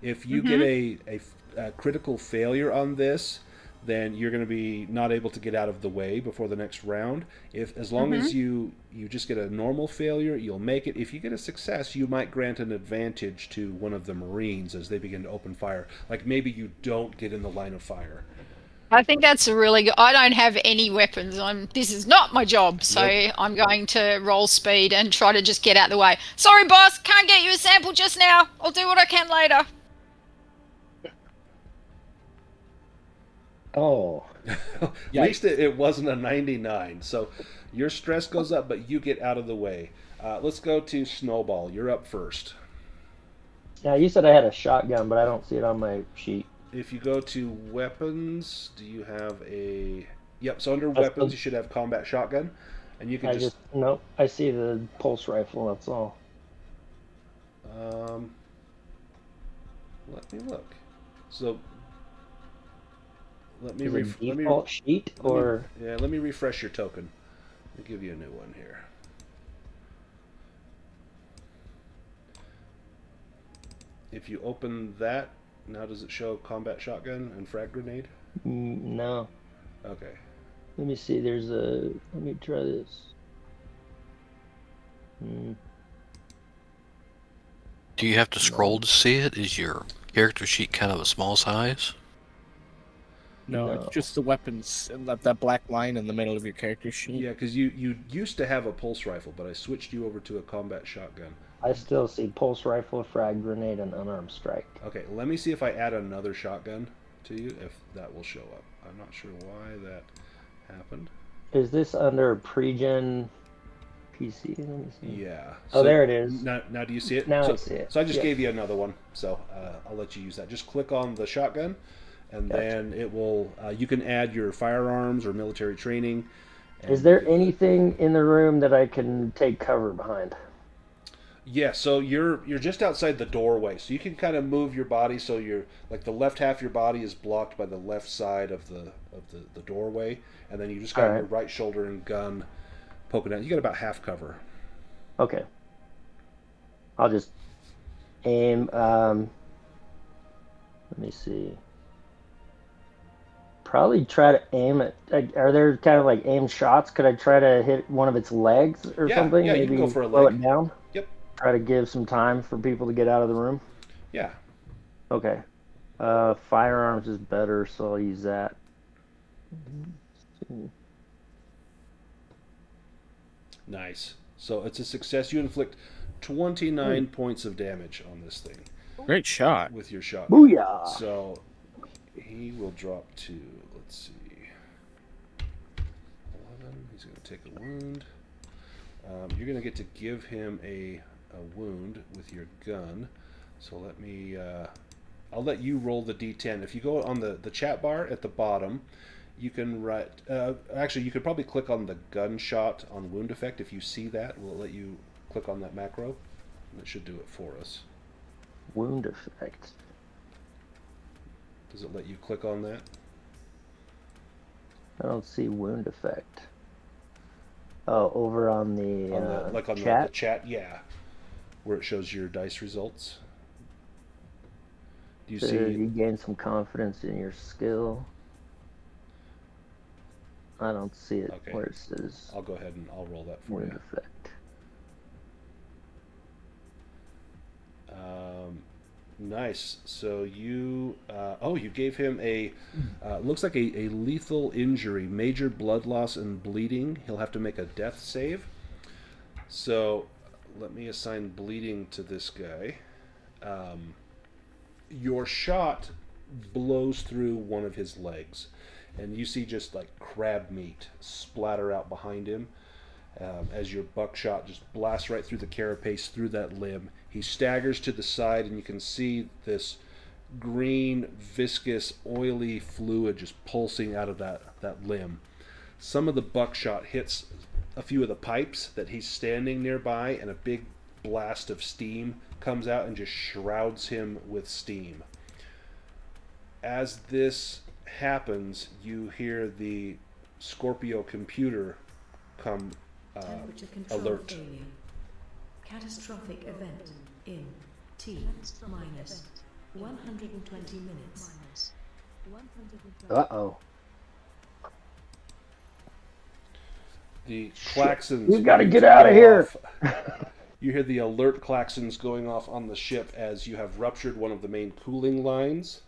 If you get a critical failure on this, then you're going to be not able to get out of the way before the next round. As long as you just get a normal failure, you'll make it. If you get a success, you might grant an advantage to one of the Marines as they begin to open fire. Like maybe you don't get in the line of fire. I think that's a really good... I don't have any weapons. This is not my job, so I'm going to roll speed and try to just get out the way. Sorry, boss, can't get you a sample just now. I'll do what I can later. Oh. At least it wasn't a 99. So your stress goes up, but you get out of the way. Let's go to Snowball. You're up first. Yeah, you said I had a shotgun, but I don't see it on my sheet. If you go to weapons, do you have a... Yep, so under weapons, you should have combat shotgun. And you can Nope, I see the pulse rifle, that's all. Let me look. So... Let me sheet or let me refresh your token. Let me give you a new one here. If you open that, now does it show combat shotgun and frag grenade? No. Okay. Let me see. Let me try this. Do you have to scroll to see it? Is your character sheet kind of a small size? No, it's just the weapons and that black line in the middle of your character sheet. Yeah, because you used to have a pulse rifle, but I switched you over to a combat shotgun. I still see pulse rifle, frag grenade, and unarmed strike. Okay, let me see if I add another shotgun to you, if that will show up. I'm not sure why that happened. Is this under pre-gen PC? Let me see. Yeah. Oh, there it is. Now do you see it? Now I see it. So I just gave you another one, so I'll let you use that. Just click on the shotgun, and then it will. You can add your firearms or military training. Is there anything in the room that I can take cover behind? Yeah, so you're just outside the doorway, so you can kind of move your body so you're like the left half of your body is blocked by the left side of the doorway, and then you just got your right shoulder and gun poking out. You got about half cover. Okay. I'll just aim. Let me see. Probably try to aim at. Are there kind of like aim shots? Could I try to hit one of its legs or something? Yeah, maybe you can go for a leg. Slow it down. Yep. Try to give some time for people to get out of the room. Yeah. Okay. Firearms is better, so I'll use that. Nice. So it's a success. You inflict 29 points of damage on this thing. Great shot. With your shot. Booyah! So he will drop to, let's see, 11. He's going to take a wound. You're going to get to give him a wound with your gun. So let me, I'll let you roll the d10. If you go on the chat bar at the bottom, you can write, actually you could probably click on the gunshot on wound effect. If you see that, we'll let you click on that macro. That should do it for us. Wound effect. Does it let you click on that? I don't see wound effect. Oh, over on the chat? The chat, yeah, where it shows your dice results. Do you see? You gain some confidence in your skill. I don't see it where it says. I'll go ahead and I'll roll that for you. Effect. Nice. So you, you gave him a, looks like a lethal injury, major blood loss and bleeding. He'll have to make a death save. So let me assign bleeding to this guy. Your shot blows through one of his legs, and you see just like crab meat splatter out behind him as your buckshot just blasts right through the carapace, through that limb. He staggers to the side, and you can see this green, viscous, oily fluid just pulsing out of that limb. Some of the buckshot hits a few of the pipes that he's standing nearby, and a big blast of steam comes out and just shrouds him with steam. As this happens, you hear the Scorpio computer come Temperature control alert. failure. Catastrophic event in T minus 120 minutes. Uh-oh. The klaxons. We gotta get out of here. You hear the alert klaxons going off on the ship as you have ruptured one of the main cooling lines.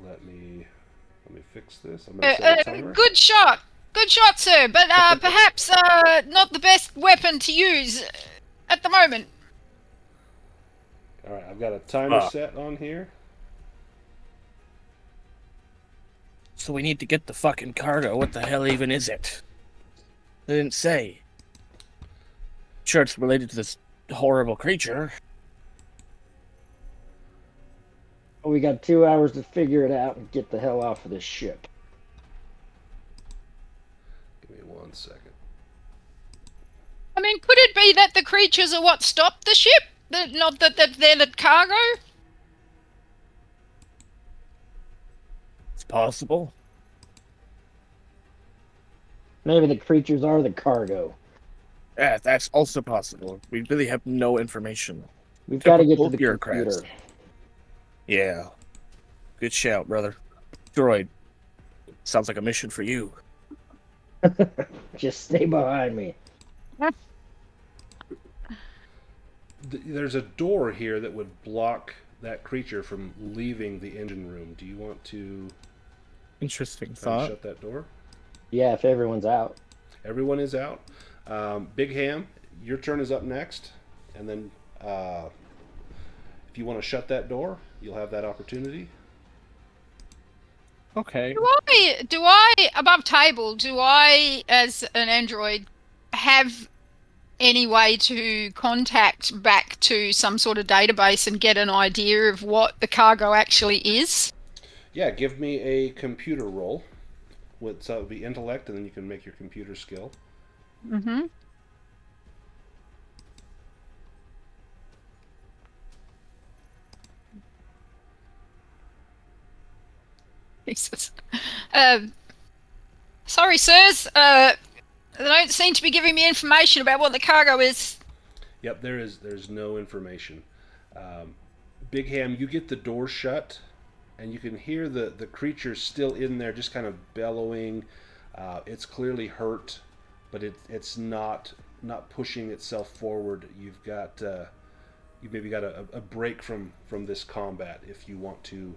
Let me fix this. I'm going to set a timer. Good shot, sir. But perhaps not the best weapon to use at the moment. All right, I've got a timer set on here. So we need to get the fucking cargo. What the hell even is it? They didn't say. Sure, it's related to this horrible creature. We got 2 hours to figure it out and get the hell off of this ship. Give me 1 second. I mean, could it be that the creatures are what stopped the ship? Not that they're the cargo? It's possible. Maybe the creatures are the cargo. Yeah, that's also possible. We really have no information. We've got to get to the computer. Yeah. Good shout, brother. Droid. Sounds like a mission for you. Just stay behind me. There's a door here that would block that creature from leaving the engine room. Do you want to Interesting thought. Shut that door? Yeah, if everyone's out. Everyone is out. Big Ham, your turn is up next. And then if you want to shut that door, you'll have that opportunity. Okay. Do I above table, do I as an android have any way to contact back to some sort of database and get an idea of what the cargo actually is? Yeah, give me a computer roll. So it would be intellect, and then you can make your computer skill. Mm-hmm. Jesus. Sorry, sirs. They don't seem to be giving me information about what the cargo is. Yep, there's no information. Big Ham, you get the door shut, and you can hear the creature still in there, just kind of bellowing. It's clearly hurt, but it's not pushing itself forward. You've maybe got a break from this combat if you want to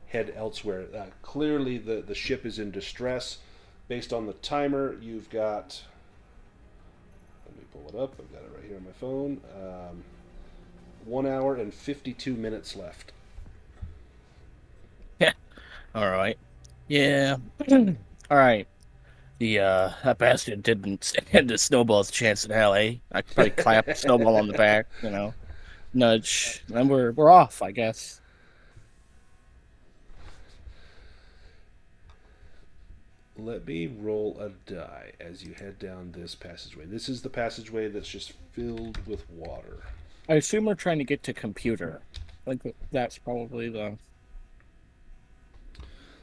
head elsewhere. Clearly the ship is in distress. Based on the timer, you've got, let me pull it up, I've got it right here on my phone, 1 hour and 52 minutes left. Yeah. All right. Yeah. All right. That bastard didn't stand a snowball's chance in hell, eh? I probably clapped Snowball on the back, nudge, and we're off, I guess. Let me roll a die as you head down this passageway. This is the passageway that's just filled with water. I assume we're trying to get to computer. Like, that's probably the...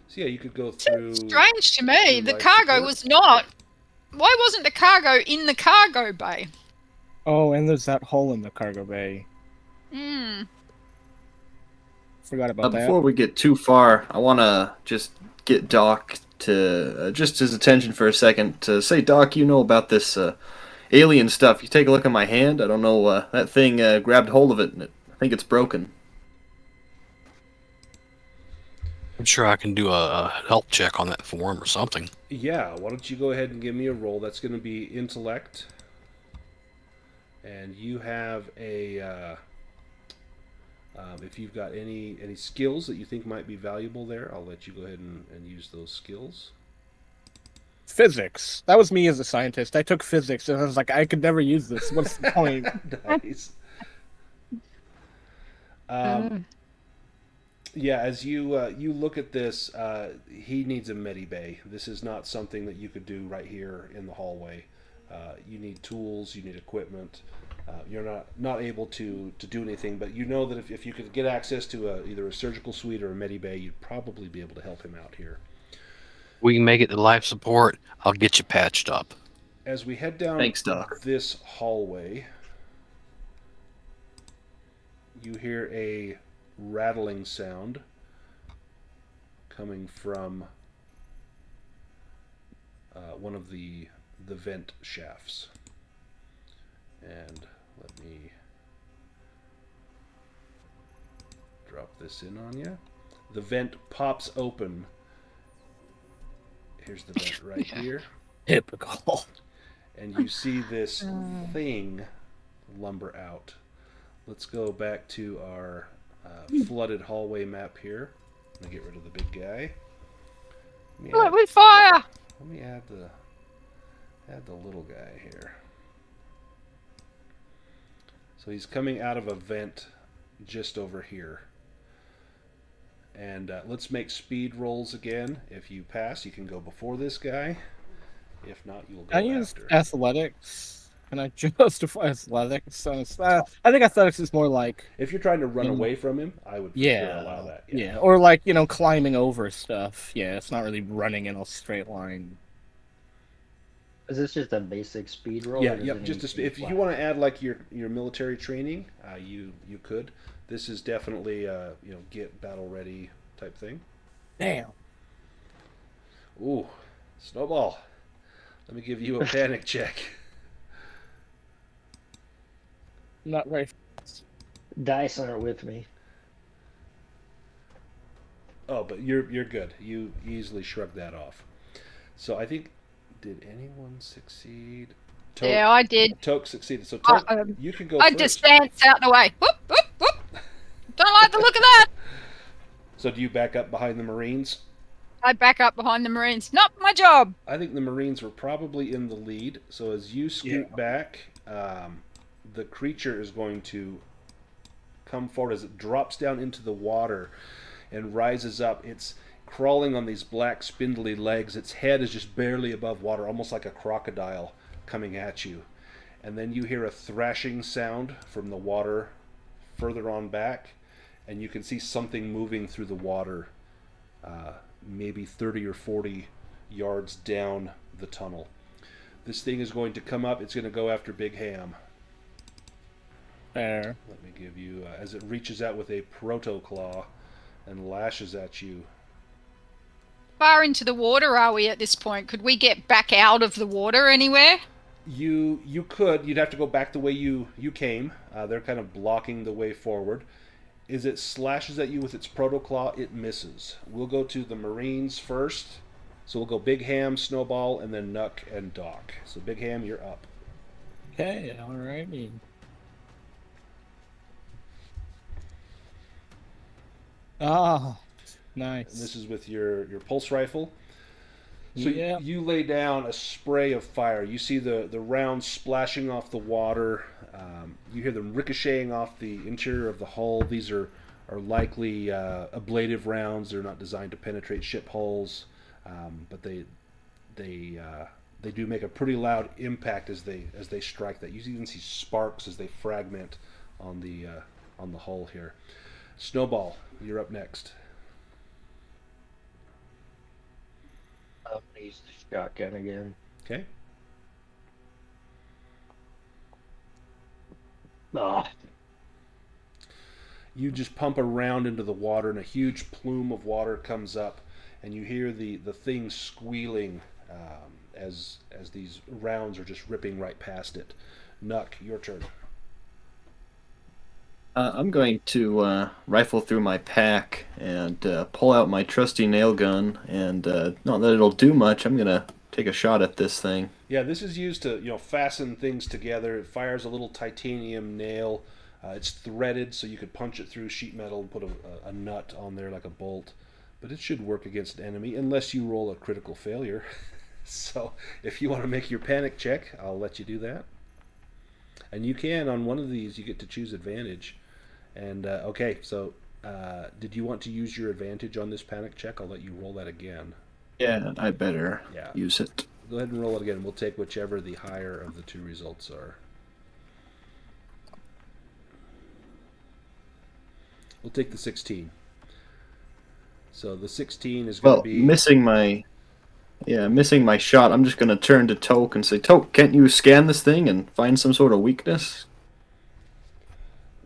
So yeah, you could go through. Strange to me. The life cargo support. was not. Why wasn't the cargo in the cargo bay? Oh, and there's that hole in the cargo bay. Hmm. Forgot about that. Before we get too far, I want to just get Doc to just his attention for a second to say, Doc, you know about this alien stuff. You take a look at my hand. I don't know. That thing grabbed hold of it, and I think it's broken. I'm sure I can do a health check on that form or something. Yeah, why don't you go ahead and give me a roll? That's going to be intellect. And you have a... if you've got any skills that you think might be valuable there, I'll let you go ahead and use those skills. Physics. That was me as a scientist. I took physics, and I was like, I could never use this. What's the point? Nice. Yeah, as you look at this, he needs a medibay. This is not something that you could do right here in the hallway. You need tools, you need equipment. You're not able to do anything, but you know that if you could get access to either a surgical suite or a medibay, you'd probably be able to help him out here. We can make it to life support. I'll get you patched up. As we head down Thanks, Doc. this hallway, you hear a rattling sound coming from one of the vent shafts. And let me drop this in on you. The vent pops open. Here's the vent right here. Typical. And you see this thing lumber out. Let's go back to our flooded hallway map here. I'm going to get rid of the big guy. With fire! Let me add the little guy here. So he's coming out of a vent just over here. And let's make speed rolls again. If you pass, you can go before this guy. If not, you'll go I use after. athletics. Can I justify athletics? So I think athletics is more like... If you're trying to run away from him, I would for sure allow that. Yeah, or like, climbing over stuff. Yeah, it's not really running in a straight line. Is this just a basic speed roll? Yeah, yep. If you want to add like your military training, you could. This is definitely get battle ready type thing. Damn. Ooh, Snowball. Let me give you a panic check. Not very. Dice aren't with me. Oh, but you're good. You easily shrug that off. So I think. Did anyone succeed? Toke, yeah, I did. Toke succeeded. So Toke, you can go I first. just dance out the way. Whoop, whoop, whoop. Don't like the look of that. So do you back up behind the Marines? I back up behind the Marines. Not my job. I think the Marines were probably in the lead. So as you scoot back, the creature is going to come forward as it drops down into the water and rises up. It's crawling on these black spindly legs. Its head is just barely above water, almost like a crocodile coming at you. And then you hear a thrashing sound from the water further on back, and you can see something moving through the water, maybe 30 or 40 yards down the tunnel. This thing is going to come up. It's going to go after Big Ham. Fair. Let me give you, as it reaches out with a proto claw and lashes at you. Far into the water are we at this point? Could we get back out of the water anywhere? You could. You'd have to go back the way you came. They're kind of blocking the way forward. As it slashes at you with its proto claw, it misses. We'll go to the Marines first. So we'll go Big Ham, Snowball, and then Nuck and Doc. So Big Ham, you're up. Okay, alrighty. Oh, nice. And this is with your pulse rifle. So you lay down a spray of fire. You see the rounds splashing off the water. You hear them ricocheting off the interior of the hull. These are likely ablative rounds. They're not designed to penetrate ship hulls, but they do make a pretty loud impact as they strike that. You even see sparks as they fragment on the hull here. Snowball, you're up next. I'm gonna use the shotgun again. Okay. Ah. You just pump a round into the water, and a huge plume of water comes up, and you hear the thing squealing as these rounds are just ripping right past it. Nuck, your turn. I'm going to rifle through my pack and pull out my trusty nail gun, and not that it'll do much, I'm gonna take a shot at this thing. Yeah, this is used to fasten things together. It fires a little titanium nail. It's threaded, so you could punch it through sheet metal and put a nut on there like a bolt. But it should work against an enemy unless you roll a critical failure. So if you want to make your panic check, I'll let you do that. And you can, on one of these, you get to choose advantage. And okay, so did you want to use your advantage on this panic check? I'll let you roll that again. Yeah, I better Yeah. use it. Go ahead and roll it again. We'll take whichever the higher of the two results are. We'll take the 16. So the 16 is going to be... missing my shot. I'm just going to turn to Toke and say, Toke, can't you scan this thing and find some sort of weakness?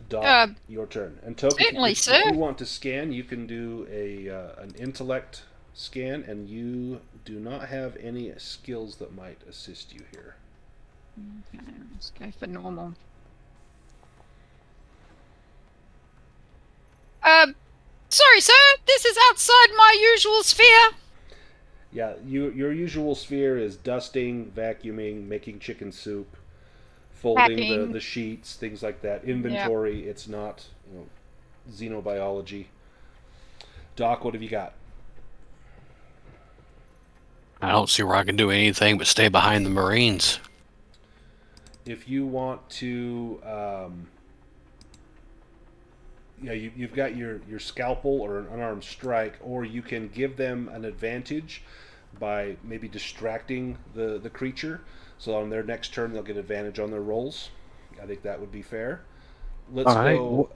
Doc, your turn. And Toke, certainly, if you want to scan, you can do an intellect scan, and you do not have any skills that might assist you here. Okay, let's go for normal. Sorry, sir. This is outside my usual sphere. Yeah, your usual sphere is dusting, vacuuming, making chicken soup, folding the sheets, things like that. Inventory, yep. It's not xenobiology. Doc, what have you got? I don't see where I can do anything but stay behind the Marines. If you want to... you've got your scalpel or an unarmed strike, or you can give them an advantage by maybe distracting the creature, so on their next turn they'll get advantage on their rolls. I think that would be fair. Let's go.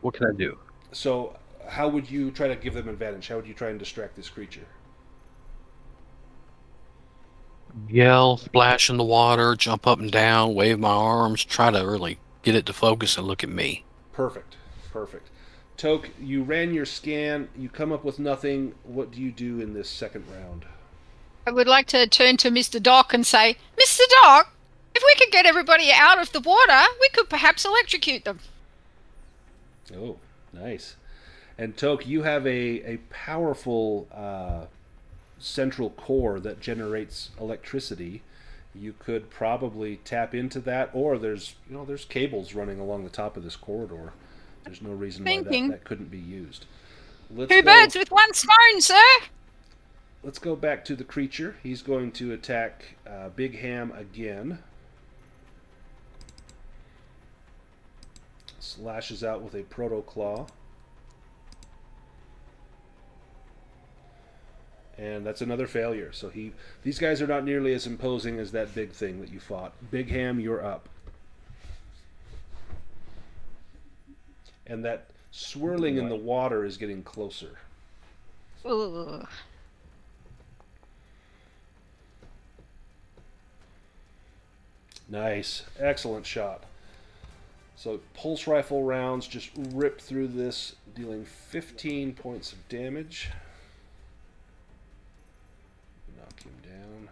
What can I do? So how would you try to give them advantage? How would you try and distract this creature? Yell, splash in the water, jump up and down, wave my arms, try to really get it to focus and look at me. Perfect. Toke, you ran your scan, you come up with nothing. What do you do in this second round? I would like to turn to Mr. Doc and say, Mr. Doc, if we could get everybody out of the water, we could perhaps electrocute them. Oh, nice. And Toke, you have a powerful central core that generates electricity. You could probably tap into that, or there's cables running along the top of this corridor. There's no reason why that couldn't be used. Two birds with one stone, sir. Let's go back to the creature. He's going to attack Big Ham again. Slashes out with a proto claw. And that's another failure. So these guys are not nearly as imposing as that big thing that you fought. Big Ham, you're up. And that swirling in the water is getting closer. Ugh. Nice. Excellent shot. So pulse rifle rounds just rip through this, dealing 15 points of damage. Knock him down.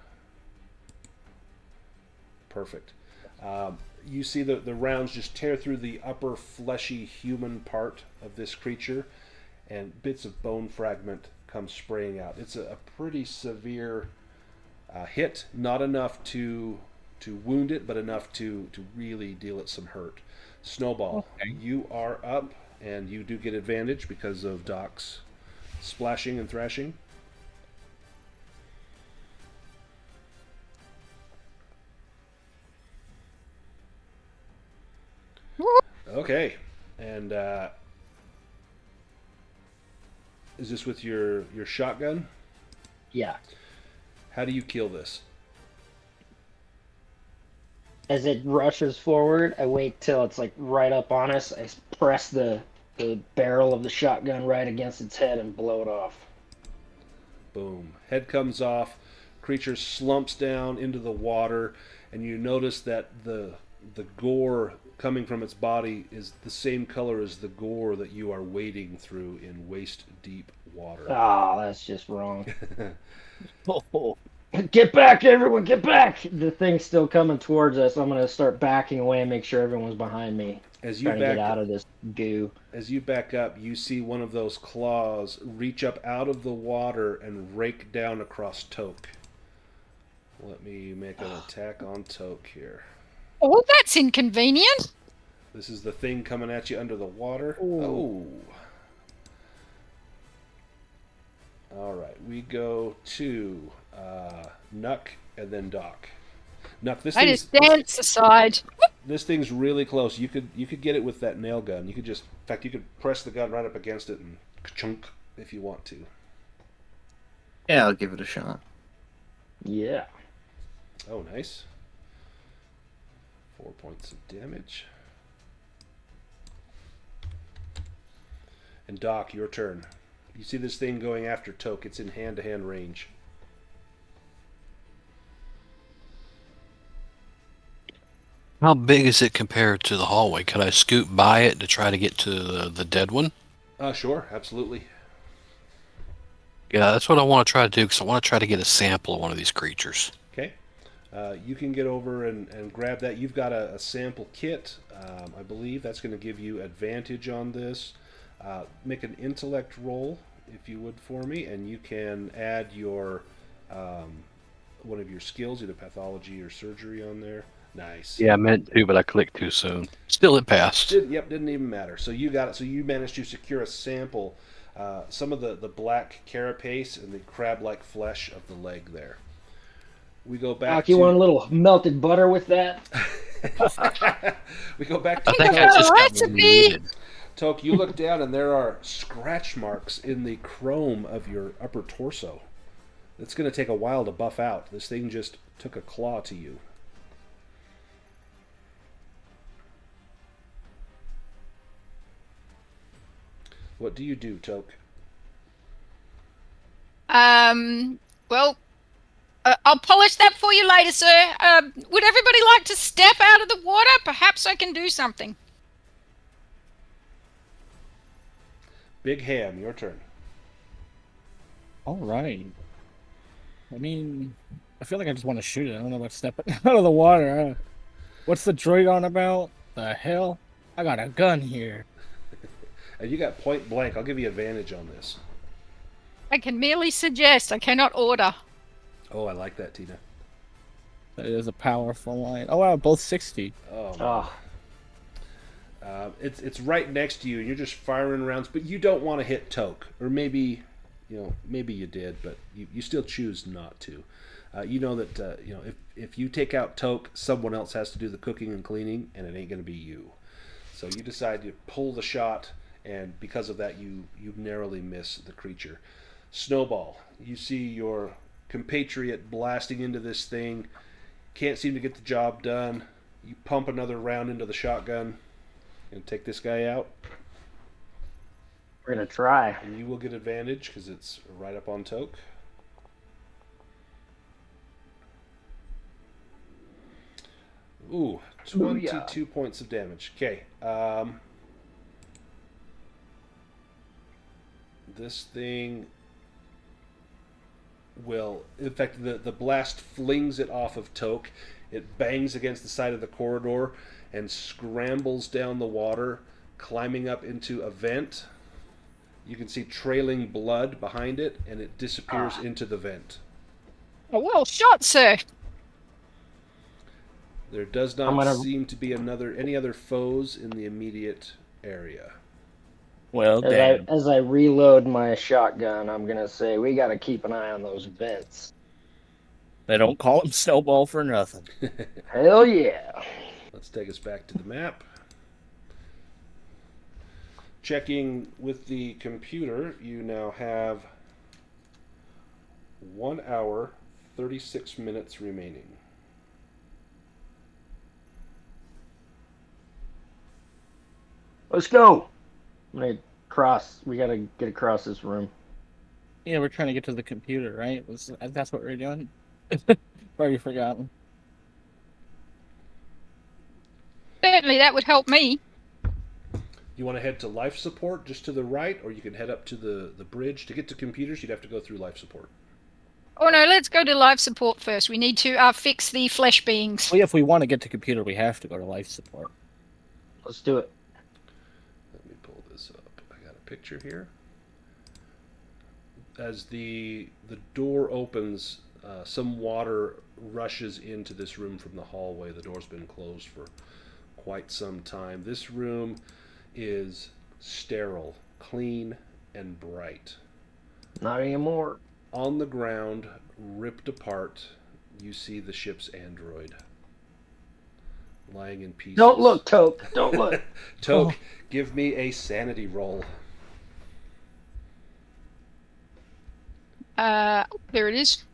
Perfect. You see the rounds just tear through the upper fleshy human part of this creature, and bits of bone fragment come spraying out. It's a pretty severe hit, not enough to wound it, but enough to really deal it some hurt. Snowball, you are up, and you do get advantage because of Doc's splashing and thrashing. Okay, and is this with your shotgun? Yeah. How do you kill this? As it rushes forward, I wait till it's like right up on us. I press the barrel of the shotgun right against its head and blow it off. Boom. Head comes off. Creature slumps down into the water, and you notice that the gore coming from its body is the same color as the gore that you are wading through in waist-deep water. Ah, that's just wrong. Oh, Get back, everyone! Get back! The thing's still coming towards us. I'm gonna start backing away and make sure everyone's behind me. As you Trying to get out of this goo. As you back up, you see one of those claws reach up out of the water and rake down across Toke. Let me make an attack on Toke here. Oh, that's inconvenient. This is the thing coming at you under the water. Ooh. Oh. All right, we go to Nuck and then Doc. Nuck, this I thing's, just dance aside. this thing's really close. You could get it with that nail gun. You could just, in fact, you could press the gun right up against it and chunk if you want to. Yeah, I'll give it a shot. Yeah. Oh, nice. 4 points of damage. And Doc, your turn. You see this thing going after Toke. It's in hand-to-hand range. How big is it compared to the hallway? Could I scoot by it to try to get to the dead one? Sure, absolutely. Yeah, that's what I want to try to do, because I want to try to get a sample of one of these creatures. Okay. You can get over and grab that. You've got a sample kit, I believe. That's going to give you advantage on this. Make an intellect roll, if you would, for me, and you can add your one of your skills, either pathology or surgery, on there. Nice. Yeah, I meant to, but I clicked too soon. Still, it passed. Didn't even matter. So you got it. So you managed to secure a sample. Some of the black carapace and the crab-like flesh of the leg there. We go back Doc, you want a little melted butter with that? We go back to I think I just got what we needed. Toke, you look down and there are scratch marks in the chrome of your upper torso. It's going to take a while to buff out. This thing just took a claw to you. What do you do, Toke? Well, I'll polish that for you later, sir. Would everybody like to step out of the water? Perhaps I can do something. Big Ham, your turn. all right. I mean, I feel like I just want to shoot it. I don't know about stepping out of the water. What's the droid on about? The hell? I got a gun here. And you got point blank. I'll give you advantage on this. I can merely suggest. I cannot order. Oh, I like that, Tina. That is a powerful line. Oh wow, both 60. Oh. It's right next to you, and you're just firing rounds, but you don't want to hit Toke, or maybe you did, but you still choose not to. You know that if you take out Toke, someone else has to do the cooking and cleaning, and it ain't going to be you. So you decide to pull the shot, and because of that, you narrowly miss the creature. Snowball, you see your compatriot blasting into this thing, can't seem to get the job done. You pump another round into the shotgun and take this guy out. We're going to try. And you will get advantage because it's right up on Toke. Ooh, 22 points of damage. Okay. This thing will, in fact, the blast flings it off of Toke. It bangs against the side of the corridor and scrambles down the water, climbing up into a vent. You can see trailing blood behind it, and it disappears into the vent. Oh, well shot, sir. There does not seem to be any other foes in the immediate area. Well, damn. As I reload my shotgun, I'm going to say we got to keep an eye on those vents. They don't call him Snowball for nothing. Hell yeah. Let's take us back to the map. Checking with the computer, you now have 1 hour, 36 minutes remaining. Let's go. I'm gonna cross. We gotta get across this room. Yeah, we're trying to get to the computer, right? That's what we're doing? Already forgotten. Certainly, that would help me. You want to head to life support just to the right, or you can head up to the bridge. To get to computers, you'd have to go through life support. Oh no, let's go to life support first. We need to fix the flesh beings. Well, if we want to get to computer, we have to go to life support. Let's do it. Let me pull this up. I got a picture here. As the door opens, some water rushes into this room from the hallway. The door's been closed for quite some time. This room is sterile, clean, and bright. Not anymore. On the ground, ripped apart, you see the ship's android lying in pieces. Don't look, Toke. Don't look. Toke, give me a sanity roll. There it is.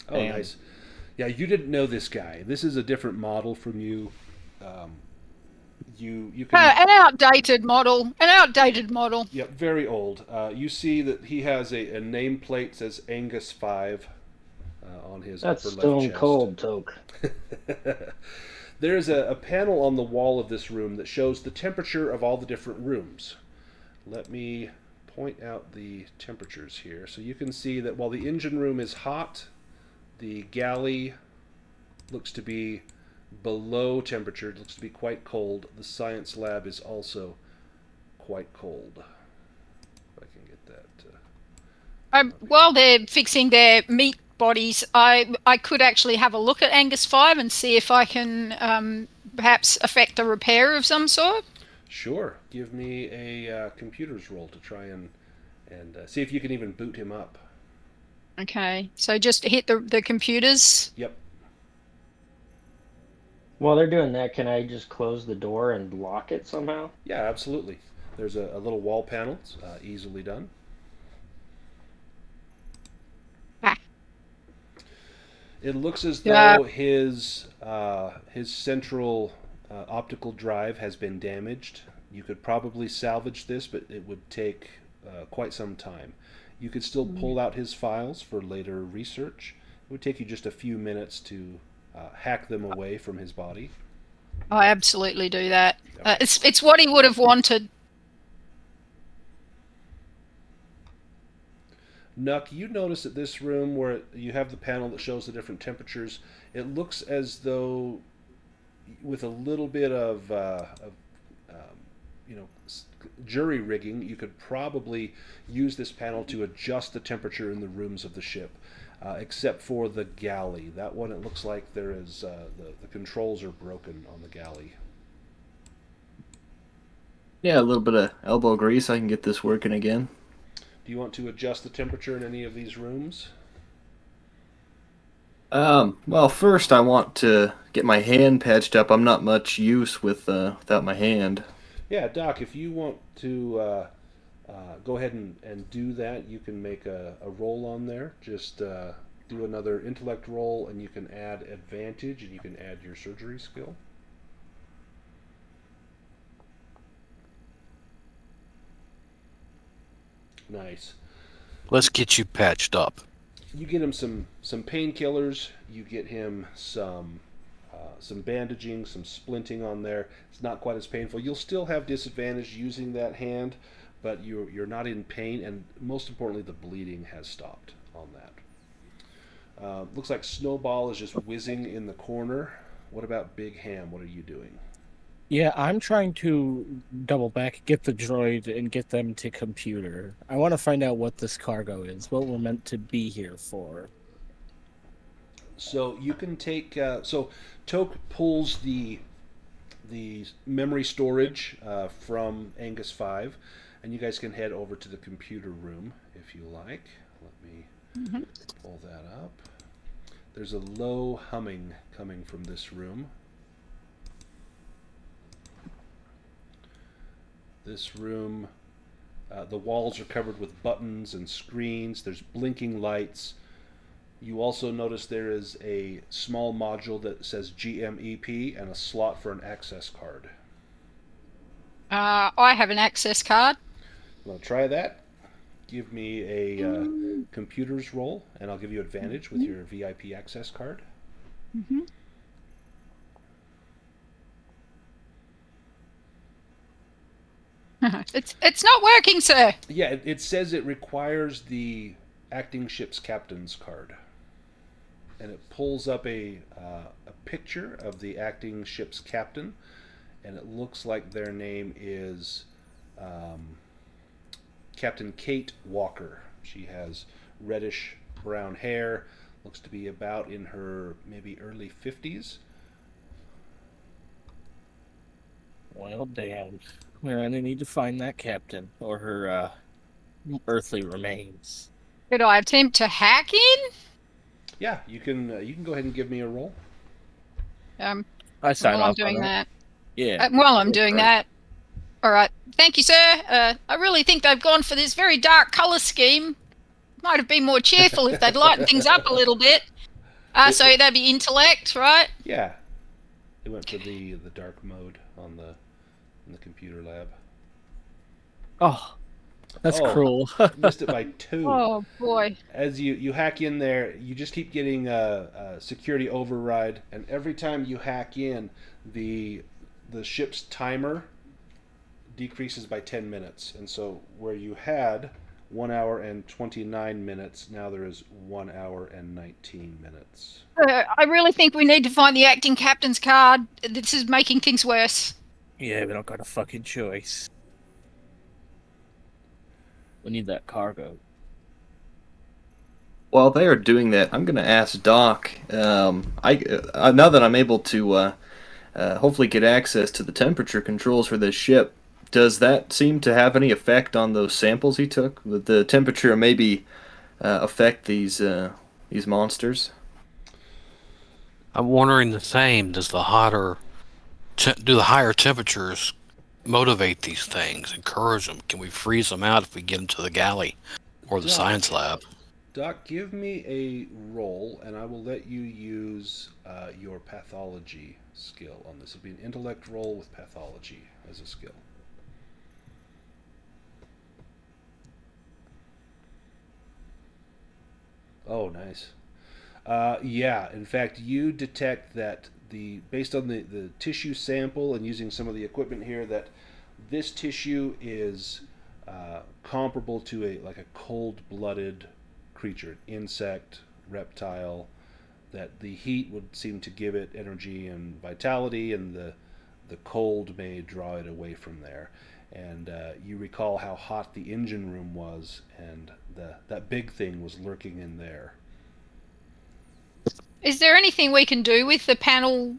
Oh, nice. Yeah, you didn't know this guy. This is a different model from you. You can An outdated model. An outdated model. Yep, very old. You see that he has a nameplate that says Angus 5 on his That's upper left stone chest. cold, Toke. There's a panel on the wall of this room that shows the temperature of all the different rooms. Let me point out the temperatures here. So you can see that while the engine room is hot, the galley looks to be below temperature. It looks to be quite cold. The science lab is also quite cold. If I can get that. While they're fixing their meat bodies, I could actually have a look at Angus 5 and see if I can perhaps affect a repair of some sort. Sure. Give me a computers roll to try and see if you can even boot him up. Okay, so just hit the computers. Yep. While they're doing that, can I just close the door and lock it somehow? Yeah, absolutely. There's a little wall panel. It's easily done. It looks as though his central optical drive has been damaged. You could probably salvage this, but it would take quite some time. You could still pull out his files for later research. It would take you just a few minutes to hack them away from his body. I absolutely do that. It's what he would have wanted. Nuck, you notice that this room where you have the panel that shows the different temperatures, it looks as though with a little bit of jury rigging, you could probably use this panel to adjust the temperature in the rooms of the ship, except for the galley. That one, it looks like there is the controls are broken on the galley. Yeah, a little bit of elbow grease. I can get this working again. Do you want to adjust the temperature in any of these rooms? Well, first I want to get my hand patched up. I'm not much use without my hand. Yeah, Doc, if you want to go ahead and do that, you can make a roll on there. Just do another intellect roll, and you can add advantage, and you can add your surgery skill. Nice. Let's get you patched up. You get him some painkillers. You get him some bandaging, some splinting on there. It's not quite as painful. You'll still have disadvantage using that hand, but you're not in pain, and most importantly, the bleeding has stopped on that. Looks like Snowball is just whizzing in the corner. What about Big Ham? What are you doing? Yeah, I'm trying to double back, get the droid, and get them to computer. I want to find out what this cargo is, what we're meant to be here for. So you can take. So Toke pulls the memory storage from Angus 5, and you guys can head over to the computer room if you like. Let me pull that up. There's a low humming coming from this room. This room, the walls are covered with buttons and screens. There's blinking lights. You also notice there is a small module that says GMEP and a slot for an access card. I have an access card. Want to try that? Give me a computers roll, and I'll give you advantage with your VIP access card. Mm-hmm. It's not working, sir. Yeah, it says it requires the acting ship's captain's card, and it pulls up a picture of the acting ship's captain, and it looks like their name is Captain Kate Walker. She has reddish brown hair, looks to be about in her maybe early 50s. Well, damn. We're gonna need to find that captain or her earthly remains. Could I attempt to hack in? Yeah, you can go ahead and give me a roll. I sign while off I'm doing on that. Yeah. While I'm doing that. All right. Thank you, sir. I really think they've gone for this very dark color scheme. Might have been more cheerful if they'd lighten things up a little bit. So that'd be intellect, right? Yeah. They went for the dark mode on in the computer lab. Oh, that's cruel. Missed it by 2. Oh boy! As you hack in there, you just keep getting a security override, and every time you hack in, the ship's timer decreases by 10 minutes, and so where you had 1 hour and 29 minutes, now there is 1 hour and 19 minutes. I really think we need to find the acting captain's card. This is making things worse. Yeah, we don't got a fucking choice. We need that cargo. While they are doing that, I'm going to ask Doc. Now that I'm able to hopefully get access to the temperature controls for this ship, does that seem to have any effect on those samples he took? Would the temperature maybe affect these monsters? I'm wondering the same. Do the higher temperatures motivate these things, encourage them? Can we freeze them out if we get them to the galley or the science lab? Doc, give me a roll, and I will let you use your pathology skill on this. It'll be an intellect roll with pathology as a skill. Oh, nice. Yeah, in fact, you detect that based on the tissue sample and using some of the equipment here, that this tissue is comparable to a cold-blooded creature, insect, reptile, that the heat would seem to give it energy and vitality, and the cold may draw it away from there. And you recall how hot the engine room was, and that big thing was lurking in there. Is there anything we can do with that panel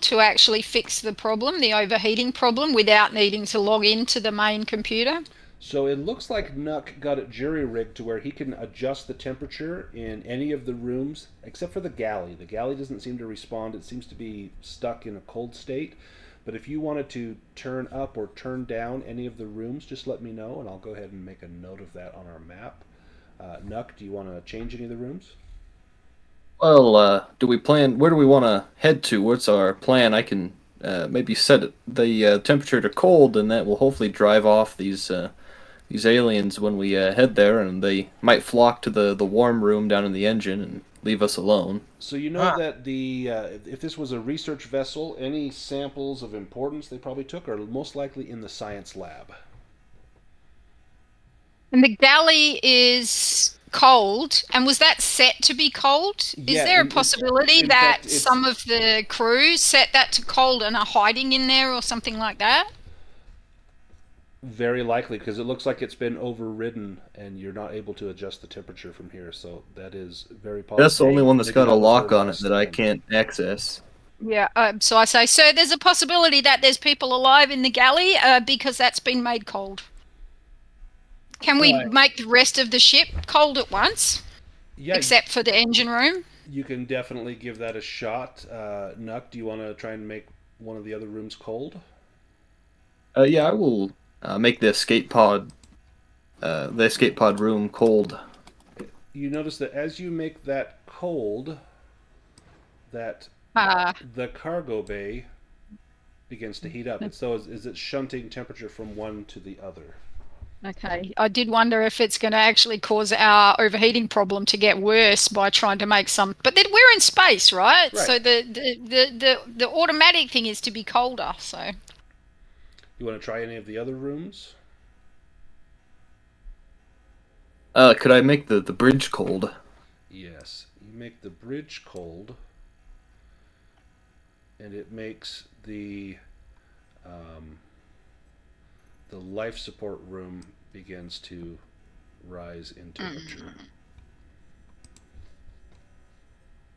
to actually fix the problem, the overheating problem, without needing to log into the main computer? So it looks like Nuck got it jury-rigged to where he can adjust the temperature in any of the rooms, except for the galley. The galley doesn't seem to respond. It seems to be stuck in a cold state. But if you wanted to turn up or turn down any of the rooms, just let me know, and I'll go ahead and make a note of that on our map. Nuck, do you want to change any of the rooms? Well, where do we want to head to? What's our plan? I can maybe set the temperature to cold, and that will hopefully drive off these aliens when we head there, and they might flock to the warm room down in the engine and leave us alone. So you know that if this was a research vessel, any samples of importance they probably took are most likely in the science lab. And the galley is cold, and was that set to be cold? Yeah, is there a possibility in that fact, some of the crew set that to cold and are hiding in there or something like that? Very likely, because it looks like it's been overridden and you're not able to adjust the temperature from here, so that is very possible. That's the only one that's got a lock on it that I can't access. Yeah, so I say, sir, there's a possibility that there's people alive in the galley because that's been made cold. Can we make the rest of the ship cold at once? Yeah. Except for the engine room? You can definitely give that a shot. Nuck, do you want to try and make one of the other rooms cold? Yeah, I will make the escape pod room cold. You notice that as you make that cold, that the cargo bay begins to heat up. So is it shunting temperature from one to the other? Okay. I did wonder if it's going to actually cause our overheating problem to get worse by trying to make some. But then we're in space, right? So the automatic thing is to be colder. So. You want to try any of the other rooms? Could I make the bridge cold? Yes. You make the bridge cold, and it makes the life support room begins to rise in temperature.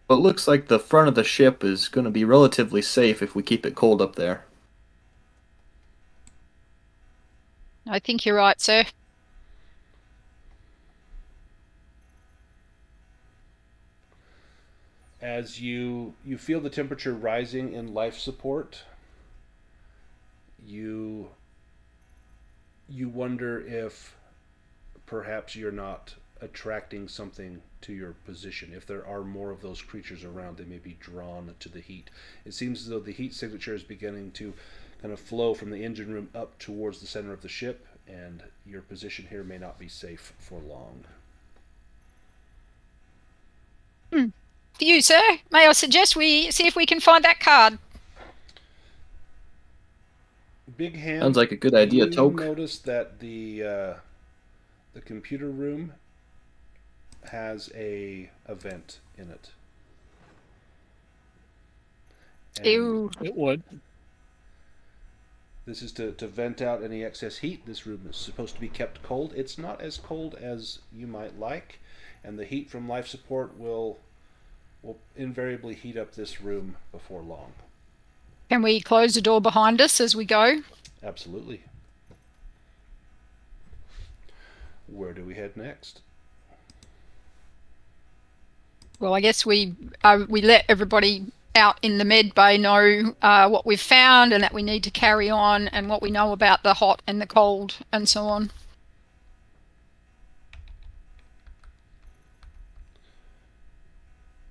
But it looks like the front of the ship is going to be relatively safe if we keep it cold up there. I think you're right, sir. As you feel the temperature rising in life support, you wonder if perhaps you're not attracting something to your position. If there are more of those creatures around, they may be drawn to the heat. It seems as though the heat signature is beginning to kind of flow from the engine room up towards the center of the ship, and your position here may not be safe for long. To you, sir. May I suggest we see if we can find that card? Big Hand. Sounds like a good idea, Toke. You notice that the computer room has a vent in it. And Ew. It would. this is to vent out any excess heat. This room is supposed to be kept cold. It's not as cold as you might like, and the heat from life support will invariably heat up this room before long. Can we close the door behind us as we go? Absolutely. Where do we head next? Well, I guess we let everybody out in the med bay know what we've found and that we need to carry on, and what we know about the hot and the cold and so on.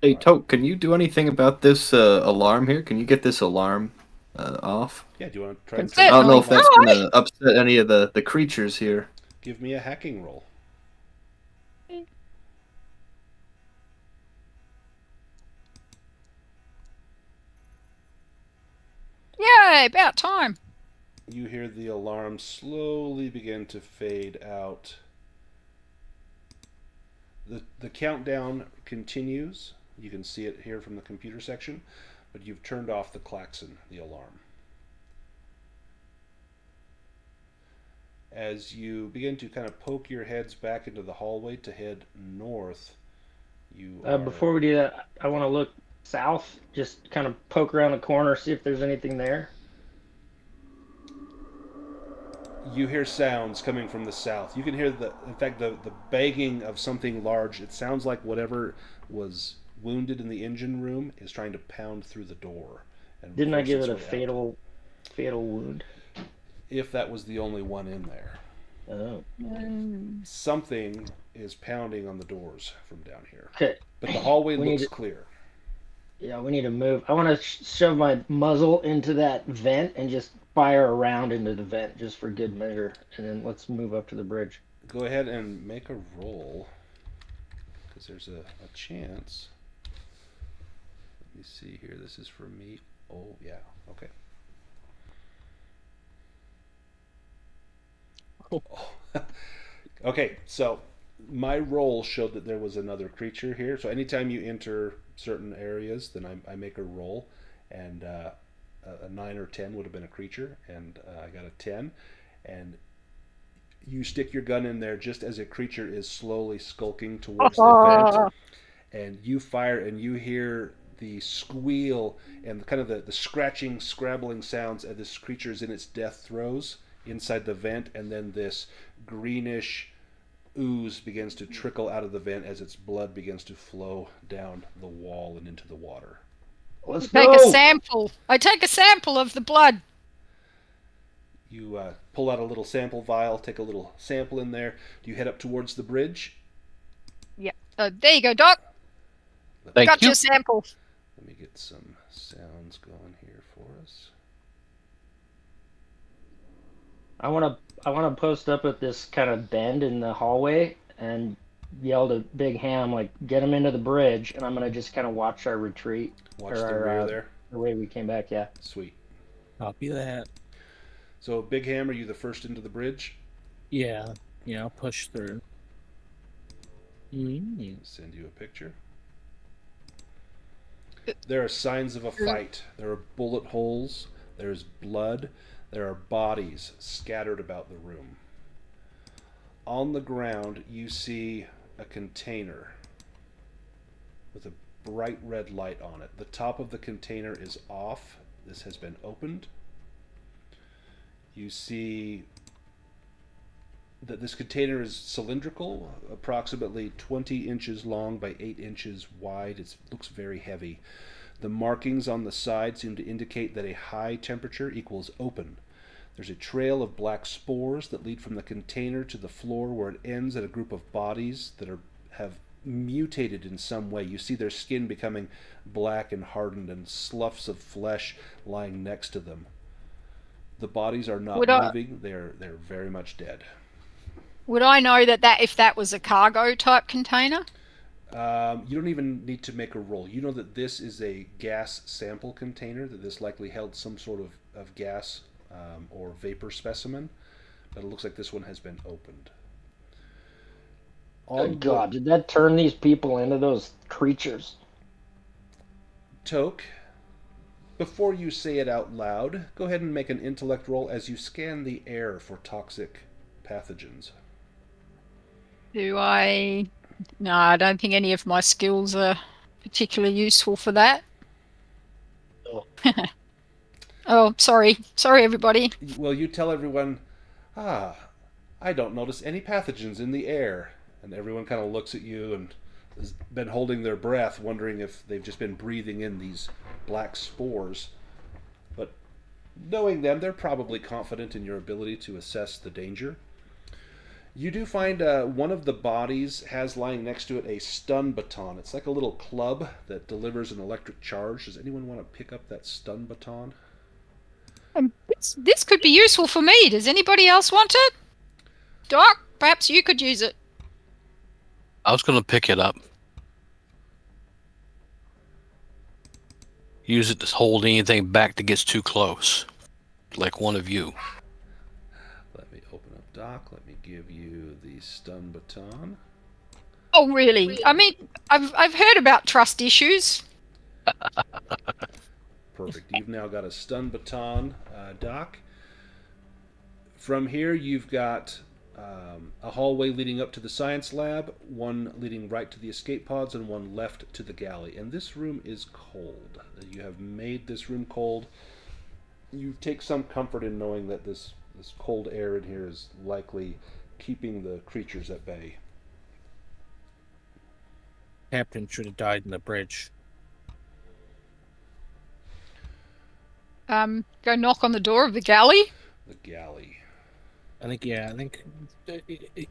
Hey, Toke, can you do anything about this alarm here? Can you get this alarm off? Yeah, do you want to try and I don't know if that's going to upset any of the creatures here. give me a hacking roll? Yay, about time. You hear the alarm slowly begin to fade out. The countdown continues. You can see it here from the computer section, but you've turned off the klaxon, the alarm. As you begin to kind of poke your heads back into the hallway to head north, before we do that, I want to look south, just kind of poke around the corner, see if there's anything there. You hear sounds coming from the south. You can hear the banging of something large. It sounds like whatever was wounded in the engine room is trying to pound through the door. And didn't I give it a out. fatal wound? If that was the only one in there. Oh. Something is pounding on the doors from down here. Okay. But the hallway looks clear. Yeah, we need to move. I want to shove my muzzle into that vent and just fire around into the vent just for good measure. And then let's move up to the bridge. Go ahead and make a roll, because there's a chance. Let me see here. This is for me. Oh, yeah. Okay. Okay, so my roll showed that there was another creature here. So anytime you enter certain areas, then I make a roll, and a 9 or 10 would have been a creature, and I got a 10. And you stick your gun in there just as a creature is slowly skulking towards the vent, and you fire, and you hear the squeal and kind of the scratching, scrabbling sounds as this creature is in its death throes inside the vent, and then this greenish ooze begins to trickle out of the vent as its blood begins to flow down the wall and into the water. Let's Take go. a sample. I take a sample of the blood. You pull out a little sample vial, take a little sample in there. Do you head up towards the bridge? Yeah. There you go, Doc. Thank Got you. your sample. Let me get some sounds going here for us. I want to post up at this kind of bend in the hallway and yell to Big Ham, like, get him into the bridge, and I'm gonna just kind of watch our retreat. Watch the rear there. The way we came back, yeah. Sweet. Copy that. So, Big Ham, are you the first into the bridge? Yeah. Yeah, I'll push through. Send you a picture. There are signs of a fight. There are bullet holes. There's blood. There are bodies scattered about the room. On the ground, you see a container with a bright red light on it. The top of the container is off. This has been opened. You see that this container is cylindrical, approximately 20 inches long by 8 inches wide. It looks very heavy. The markings on the side seem to indicate that a high temperature equals open. There's a trail of black spores that lead from the container to the floor, where it ends at a group of bodies that have mutated in some way. You see their skin becoming black and hardened, and sloughs of flesh lying next to them. The bodies are not moving. They're very much dead. Would I know that if that was a cargo type container? You don't even need to make a roll. You know that this is a gas sample container, that this likely held some sort of gas or vapor specimen, but it looks like this one has been opened. Good God, did that turn these people into those creatures? Toke, before you say it out loud, go ahead and make an intellect roll as you scan the air for toxic pathogens. No, I don't think any of my skills are particularly useful for that. Oh, sorry. Sorry, everybody. Well, you tell everyone, I don't notice any pathogens in the air. And everyone kind of looks at you and has been holding their breath, wondering if they've just been breathing in these black spores. But knowing them, they're probably confident in your ability to assess the danger. You do find one of the bodies has lying next to it a stun baton. It's like a little club that delivers an electric charge. Does anyone want to pick up that stun baton? This could be useful for me. Does anybody else want it? Doc, perhaps you could use it. I was going to pick it up. Use it to hold anything back that gets too close. Like one of you. Let me open up Doc. Let me give you the stun baton. Oh, really? I mean, I've heard about trust issues. Perfect. You've now got a stun baton, Doc. From here, you've got a hallway leading up to the science lab, one leading right to the escape pods, and one left to the galley. And this room is cold. You have made this room cold. You take some comfort in knowing that this cold air in here is likely keeping the creatures at bay. Captain should have died in the bridge. Go knock on the door of the galley? The galley. I think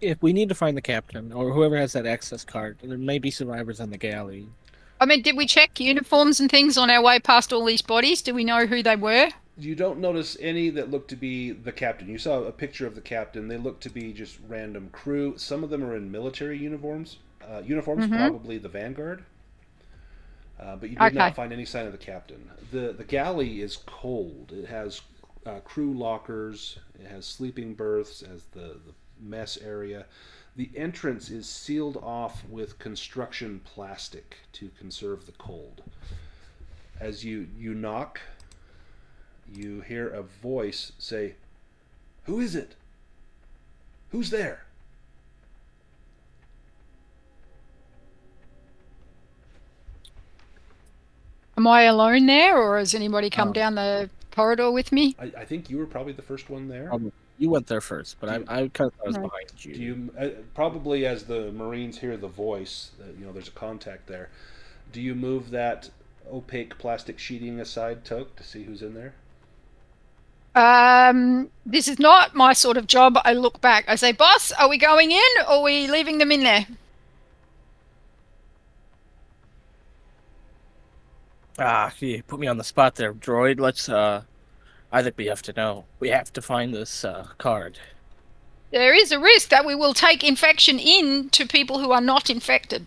if we need to find the captain or whoever has that access card, there may be survivors on the galley. I mean, did we check uniforms and things on our way past all these bodies? Do we know who they were? You don't notice any that look to be the captain. You saw a picture of the captain. They look to be just random crew. Some of them are in military uniforms. Probably the Vanguard. But you did not find any sign of the captain. The galley is cold. It has crew lockers. It has sleeping berths as the mess area. The entrance is sealed off with construction plastic to conserve the cold. As you knock, you hear a voice say, "Who is it? Who's there?" Am I alone there, or has anybody come down the corridor with me? I think you were probably the first one there. You went there first, but I kind of thought I was behind you. Do you probably, as the Marines hear the voice, there's a contact there. Do you move that opaque plastic sheeting aside, Toke, to see who's in there? This is not my sort of job. I look back. I say, "Boss, are we going in, or are we leaving them in there?" You put me on the spot there, droid. Let's I think we have to know. We have to find this card. There is a risk that we will take infection in to people who are not infected.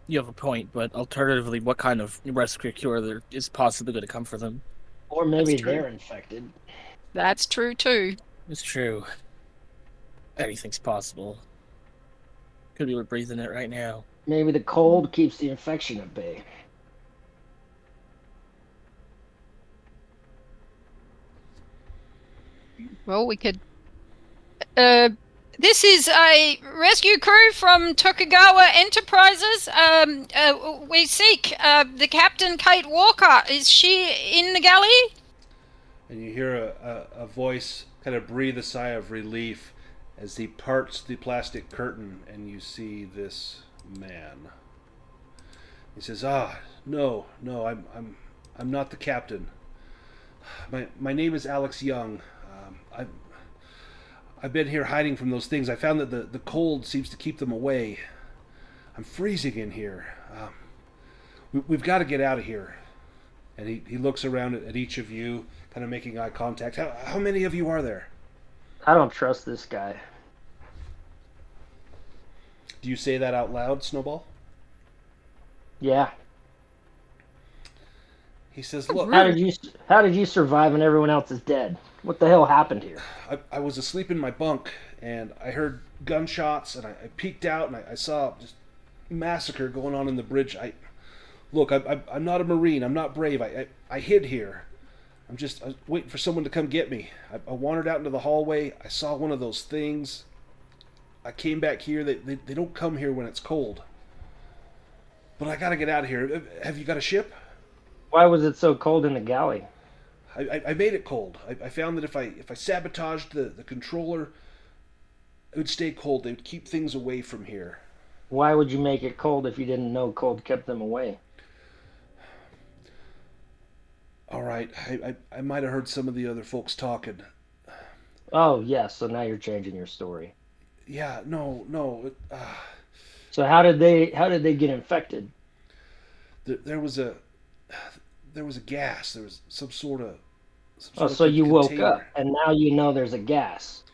You have a point, but alternatively, what kind of rescue cure there is possibly going to come for them? Or maybe they're infected. That's true too. It's true. Anything's possible. Could be we're breathing it right now. Maybe the cold keeps the infection at bay. Well, we could... this is a rescue crew from Tokugawa Enterprises. We seek the Captain Kate Walker. Is she in the galley? And you hear a voice kind of breathe a sigh of relief as he parts the plastic curtain, and you see this man. He says, no, I'm not the captain. My name is Alex Young. I've been here hiding from those things. I found that the cold seems to keep them away. I'm freezing in here. We've got to get out of here. And he looks around at each of you, kind of making eye contact. How many of you are there? I don't trust this guy. Do you say that out loud, Snowball? Yeah. He says, look... How did you survive and everyone else is dead? What the hell happened here? I was asleep in my bunk, and I heard gunshots, and I peeked out, and I saw just massacre going on in the bridge. I'm not a Marine. I'm not brave. I hid here. I was waiting for someone to come get me. I wandered out into the hallway. I saw one of those things. I came back here. They don't come here when it's cold. But I gotta get out of here. Have you got a ship? Why was it so cold in the galley? I made it cold. I found that if I sabotaged the controller, it would stay cold. They would keep things away from here. Why would you make it cold if you didn't know cold kept them away? All right, I might have heard some of the other folks talking. Oh, yes, so now you're changing your story. Yeah, no. So how did they get infected? There was a gas. There was some sort of so you woke up and now you know there's a gas.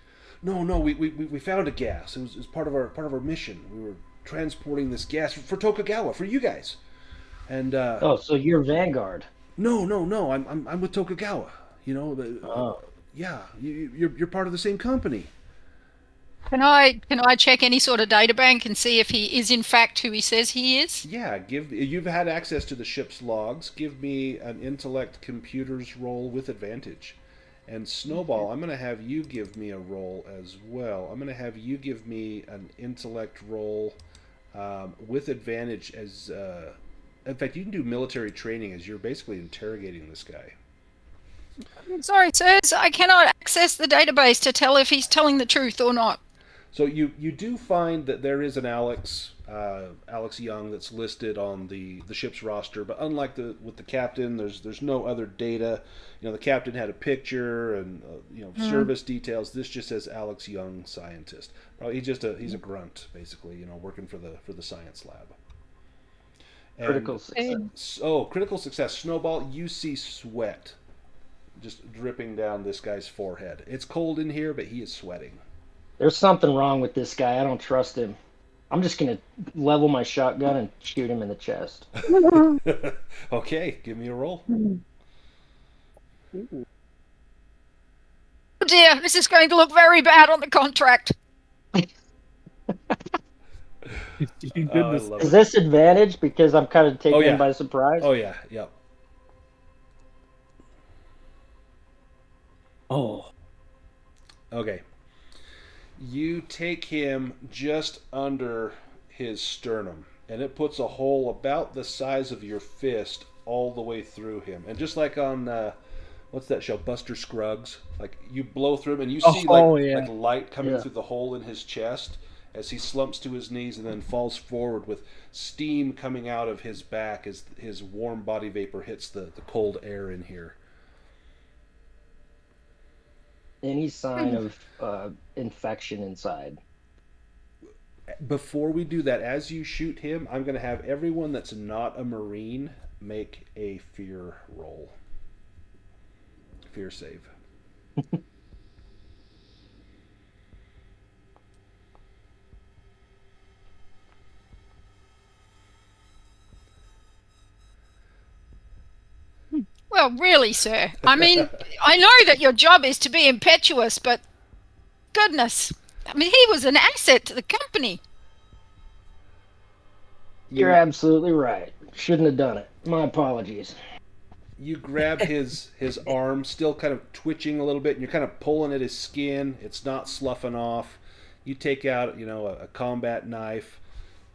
No, we found a gas. It was part of our mission. We were transporting this gas for Tokugawa, for you guys. And so you're Vanguard. No. I'm with Tokugawa. You know. Yeah, you're part of the same company. Can I check any sort of databank and see if he is in fact who he says he is? Yeah, you've had access to the ship's logs. Give me an intellect computers roll with advantage. And Snowball, I'm going to have you give me a roll as well. I'm going to have you give me an intellect roll with advantage as... in fact, you can do military training as you're basically interrogating this guy. Sorry, sirs, I cannot access the database to tell if he's telling the truth or not. So you do find that there is an Alex Young that's listed on the ship's roster, but unlike with the captain, there's no other data. You know, the captain had a picture and service details. This just says Alex Young, scientist. Probably he's a grunt basically. You know, working for the science lab. And, critical success. Oh, critical success. Snowball, you see sweat just dripping down this guy's forehead. It's cold in here, but he is sweating. There's something wrong with this guy. I don't trust him. I'm just going to level my shotgun and shoot him in the chest. Okay, give me a roll. Oh dear, this is going to look very bad on the contract. Is this advantage because I'm kind of taken him by surprise? Oh, yeah, yep. Oh. Okay. You take him just under his sternum, and it puts a hole about the size of your fist all the way through him. And just like on, what's that show, Buster Scruggs? Like, you blow through him, and you see like light coming through the hole in his chest as he slumps to his knees and then falls forward with steam coming out of his back as his warm body vapor hits the cold air in here. Any sign of infection inside? Before we do that, as you shoot him, I'm going to have everyone that's not a Marine make a fear roll. Fear save. Well, really, sir. I mean, I know that your job is to be impetuous, but goodness. I mean, he was an asset to the company. You're absolutely right. Shouldn't have done it. My apologies. You grab his arm, still kind of twitching a little bit, and you're kind of pulling at his skin. It's not sloughing off. You take out, a combat knife,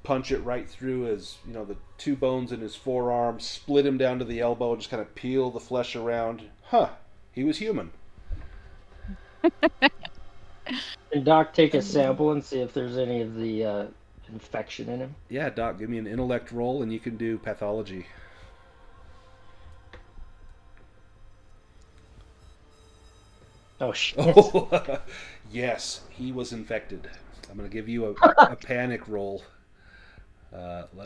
punch it right through his, the two bones in his forearm, split him down to the elbow, and just kind of peel the flesh around. Huh, he was human. Can Doc take a sample and see if there's any of the infection in him? Yeah, Doc, give me an intellect roll, and you can do pathology. Oh, shit. Oh, yes, he was infected. I'm going to give you a panic roll.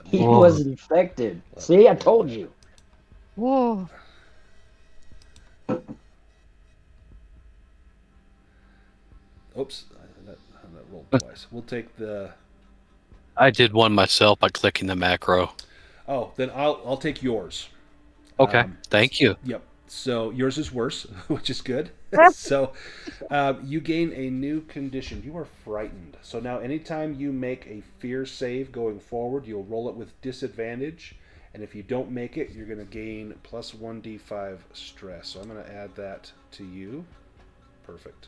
He was infected. See, I told you. Whoa. Oops, that rolled twice. We'll take the... I did one myself by clicking the macro. Oh, then I'll take yours. Okay, thank you. Yep. So yours is worse, which is good. So you gain a new condition. You are frightened. So now anytime you make a fear save going forward, you'll roll it with disadvantage. And if you don't make it, you're going to gain plus 1d5 stress. So I'm going to add that to you. Perfect.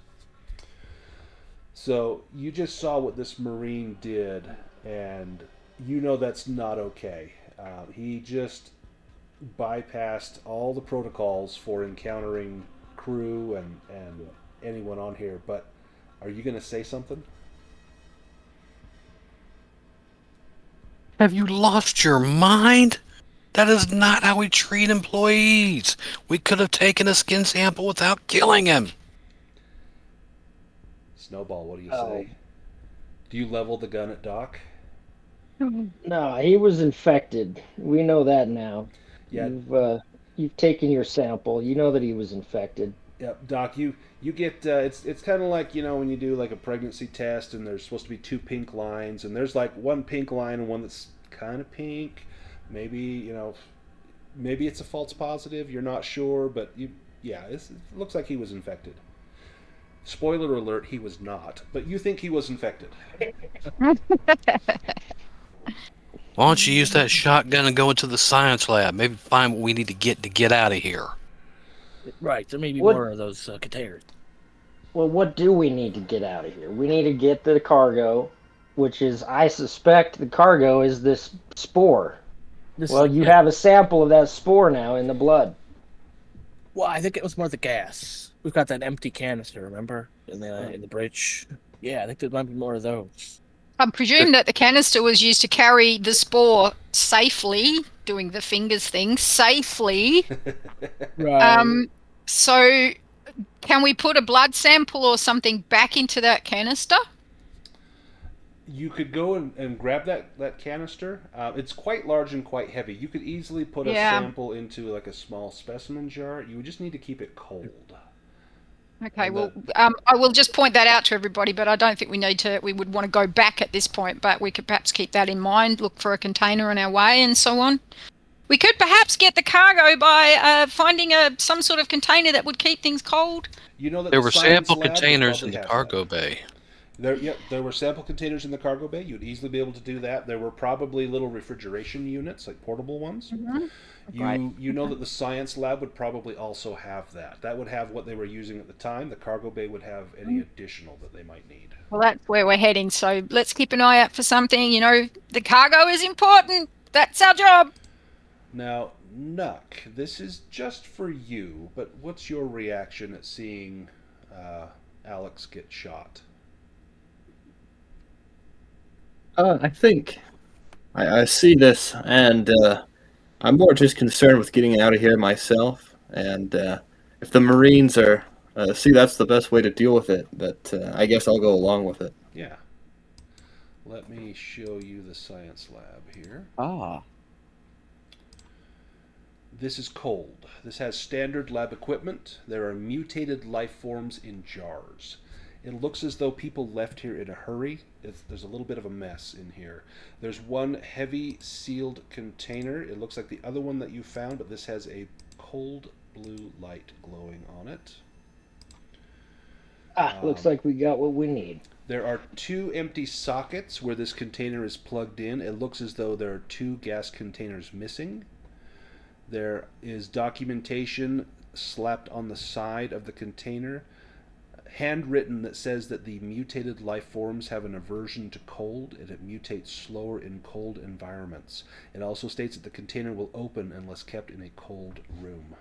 So you just saw what this Marine did, and you know that's not okay. He just bypassed all the protocols for encountering crew and anyone on here. But are you going to say something? Have you lost your mind? That is not how we treat employees. We could have taken a skin sample without killing him. Snowball, what do you say? Do you level the gun at Doc? No, he was infected. We know that now. Yeah. You've taken your sample. You know that he was infected. Yep, Doc. You get it's kind of like when you do like a pregnancy test and there's supposed to be two pink lines and there's like one pink line and one that's kind of pink. Maybe maybe it's a false positive. You're not sure, but it looks like he was infected. Spoiler alert: he was not, but you think he was infected. Why don't you use that shotgun and go into the science lab? Maybe find what we need to get out of here. Right, there may be more of those containers. Well, what do we need to get out of here? We need to get the cargo, which is, I suspect the cargo is this spore. You have a sample of that spore now in the blood. Well, I think it was more the gas. We've got that empty canister, remember? In the bridge. Yeah, I think there might be more of those. I presume that the canister was used to carry the spore safely, doing the fingers thing, safely. Right. So can we put a blood sample or something back into that canister? You could go and grab that canister. It's quite large and quite heavy. You could easily put a sample into like a small specimen jar. You would just need to keep it cold. Okay, I will just point that out to everybody, but I don't think we would want to go back at this point, but we could perhaps keep that in mind, look for a container on our way and so on. We could perhaps get the cargo by finding some sort of container that would keep things cold. There were sample containers in the cargo bay. There were sample containers in the cargo bay. You'd easily be able to do that. There were probably little refrigeration units, like portable ones. Mm-hmm. You know that the science lab would probably also have that. That would have what they were using at the time. The cargo bay would have any additional that they might need. Well, that's where we're heading, so let's keep an eye out for something. The cargo is important. That's our job. Now, Nuck, this is just for you, but what's your reaction at seeing Alex get shot? I think I see this, and I'm more just concerned with getting out of here myself. And if the Marines see that's the best way to deal with it, but I guess I'll go along with it. Yeah. Let me show you the science lab here. Ah. This is cold. This has standard lab equipment. There are mutated life forms in jars. It looks as though people left here in a hurry. There's a little bit of a mess in here. There's one heavy sealed container. It looks like the other one that you found, but this has a cold blue light glowing on it. Looks like we got what we need. There are 2 empty sockets where this container is plugged in. It looks as though there are 2 gas containers missing. There is documentation slapped on the side of the container, handwritten, that says that the mutated life forms have an aversion to cold and it mutates slower in cold environments. It also states that the container will open unless kept in a cold room.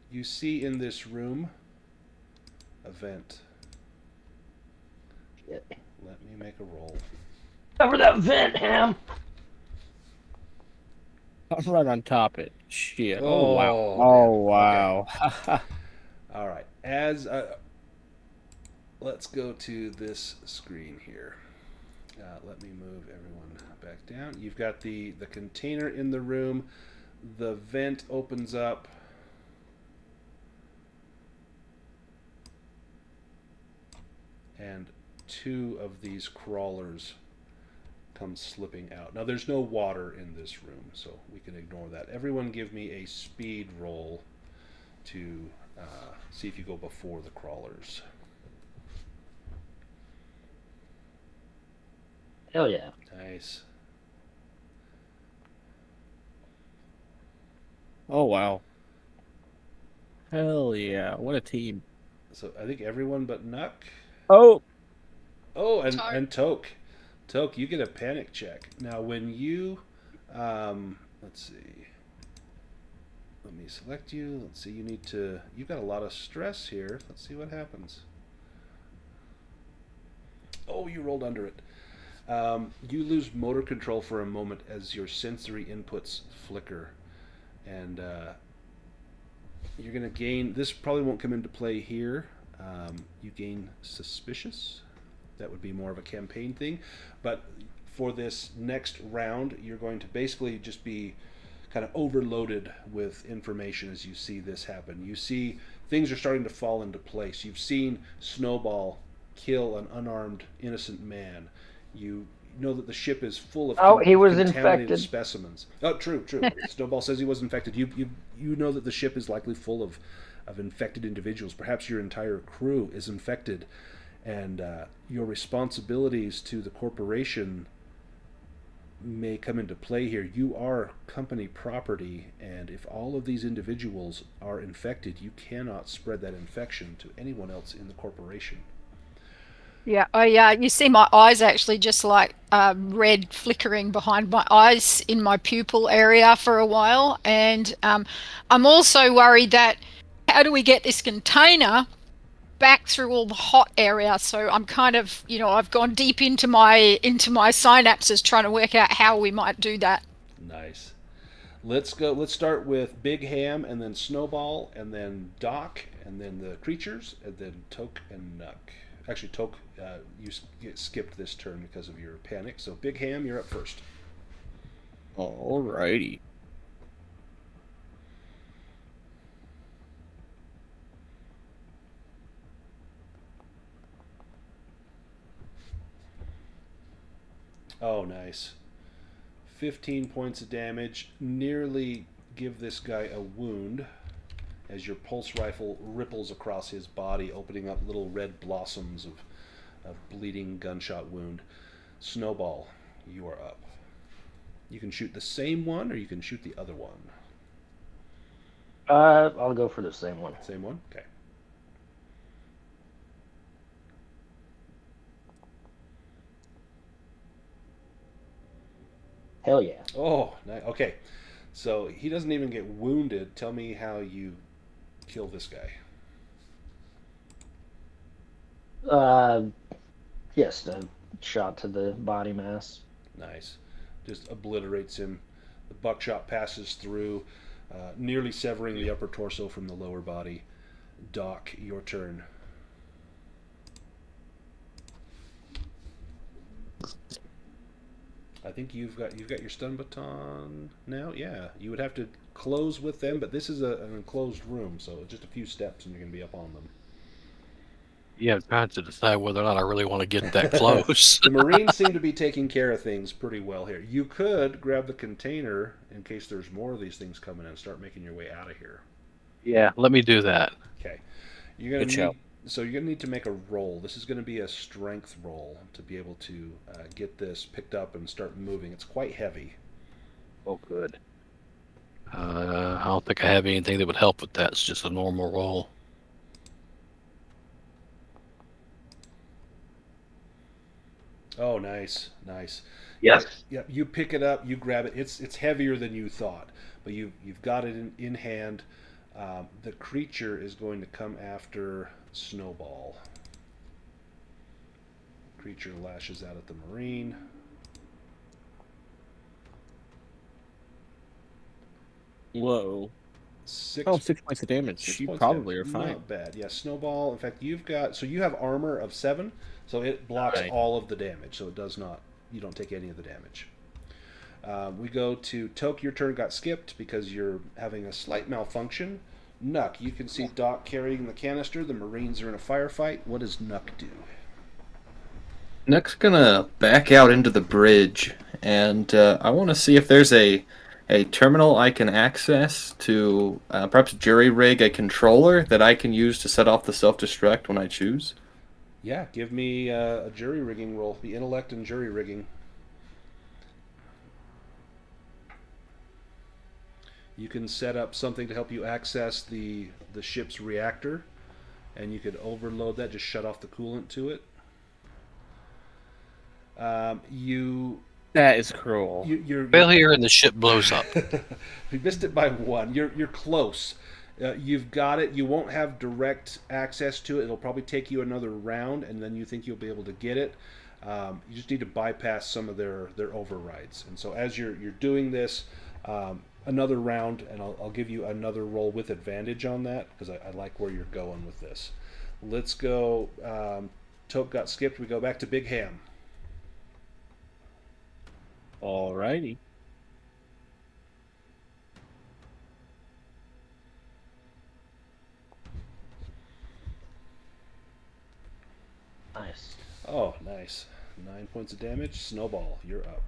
You see in this room a vent. Shit. Let me make a roll. Cover that vent, Ham! I'm right on top of it. Shit. Oh, Oh, wow. damn. Oh, wow. Okay. All right. Let's go to this screen here. Let me move everyone back down. You've got the container in the room. The vent opens up. And 2 of these crawlers come slipping out. Now, there's no water in this room, so we can ignore that. Everyone give me a speed roll to see if you go before the crawlers. Hell yeah. Nice. Oh, wow. Hell yeah. What a team. So I think everyone but Nuck. Oh! Oh, and Toke. Toke, you get a panic check. Now, when you... let's see. Let me select you. Let's see, you need to... You've got a lot of stress here. Let's see what happens. Oh, you rolled under it. You lose motor control for a moment as your sensory inputs flicker. And you're going to gain... This probably won't come into play here. You gain suspicious. That would be more of a campaign thing. But for this next round, you're going to basically just be kind of overloaded with information as you see this happen. You see things are starting to fall into place. You've seen Snowball kill an unarmed innocent man. You know that the ship is full of he was contaminated infected. specimens. Oh, true. Snowball says he was infected. You know that the ship is likely full of infected individuals. Perhaps your entire crew is infected, and your responsibilities to the corporation may come into play here. You are company property, and if all of these individuals are infected, you cannot spread that infection to anyone else in the corporation. Yeah, you see my eyes actually just like red flickering behind my eyes in my pupil area for a while. And I'm also worried that how do we get this container back through all the hot area? So I'm kind of, I've gone deep into my synapses trying to work out how we might do that. Nice. Let's go. Let's start with Big Ham, and then Snowball, and then Doc, and then the creatures, and then Toke and Nuck. Actually, Toke, you skipped this turn because of your panic. So Big Ham, you're up first. Alrighty. Oh, nice. 15 points of damage. Nearly give this guy a wound as your pulse rifle ripples across his body, opening up little red blossoms of bleeding gunshot wound. Snowball, you are up. You can shoot the same one, or you can shoot the other one. I'll go for the same one. Same one? Okay. Hell yeah. Oh, okay. So he doesn't even get wounded. Tell me how you kill this guy. Just a shot to the body mass. Nice. Just obliterates him. The buckshot passes through, nearly severing the upper torso from the lower body. Doc, your turn. I think you've got your stun baton now. Yeah, you would have to close with them, but this is an enclosed room, so just a few steps and you're going to be up on them. Yeah, I'm trying to decide whether or not I really want to get that close. The Marines seem to be taking care of things pretty well here. You could grab the container in case there's more of these things coming in and start making your way out of here. Yeah, let me do that. Okay. You're going to need, so you're going to need to make a roll. This is going to be a strength roll to be able to get this picked up and start moving. It's quite heavy. Oh, good. I don't think I have anything that would help with that. It's just a normal roll. Oh, nice, nice. Yes. Yeah, you pick it up, you grab it. It's heavier than you thought, but you've got it in hand. The creature is going to come after Snowball. Creature lashes out at the Marine. Whoa. 6 points of damage. You probably are fine. Not bad. Yeah, Snowball. In fact, you have armor of 7, so it blocks all of the damage. So it does not. You don't take any of the damage. We go to Toke. Your turn got skipped because you're having a slight malfunction. Nuck, you can see Doc carrying the canister. The Marines are in a firefight. What does Nuck do? Nuck's gonna back out into the bridge, and I want to see if there's a terminal I can access to perhaps jury-rig a controller that I can use to set off the self-destruct when I choose. Yeah, give me a jury-rigging roll. The intellect and jury-rigging. You can set up something to help you access the ship's reactor, and you could overload that, just shut off the coolant to it. That is cruel. You're failure and the ship blows up. You missed it by 1. You're close. You've got it. You won't have direct access to it. It'll probably take you another round, and then you think you'll be able to get it. You just need to bypass some of their overrides. And so as you're doing this, another round, and I'll give you another roll with advantage on that because I like where you're going with this. Let's go. Toke got skipped. We go back to Big Ham. Alrighty. Nice. Oh, nice. 9 points of damage. Snowball, you're up.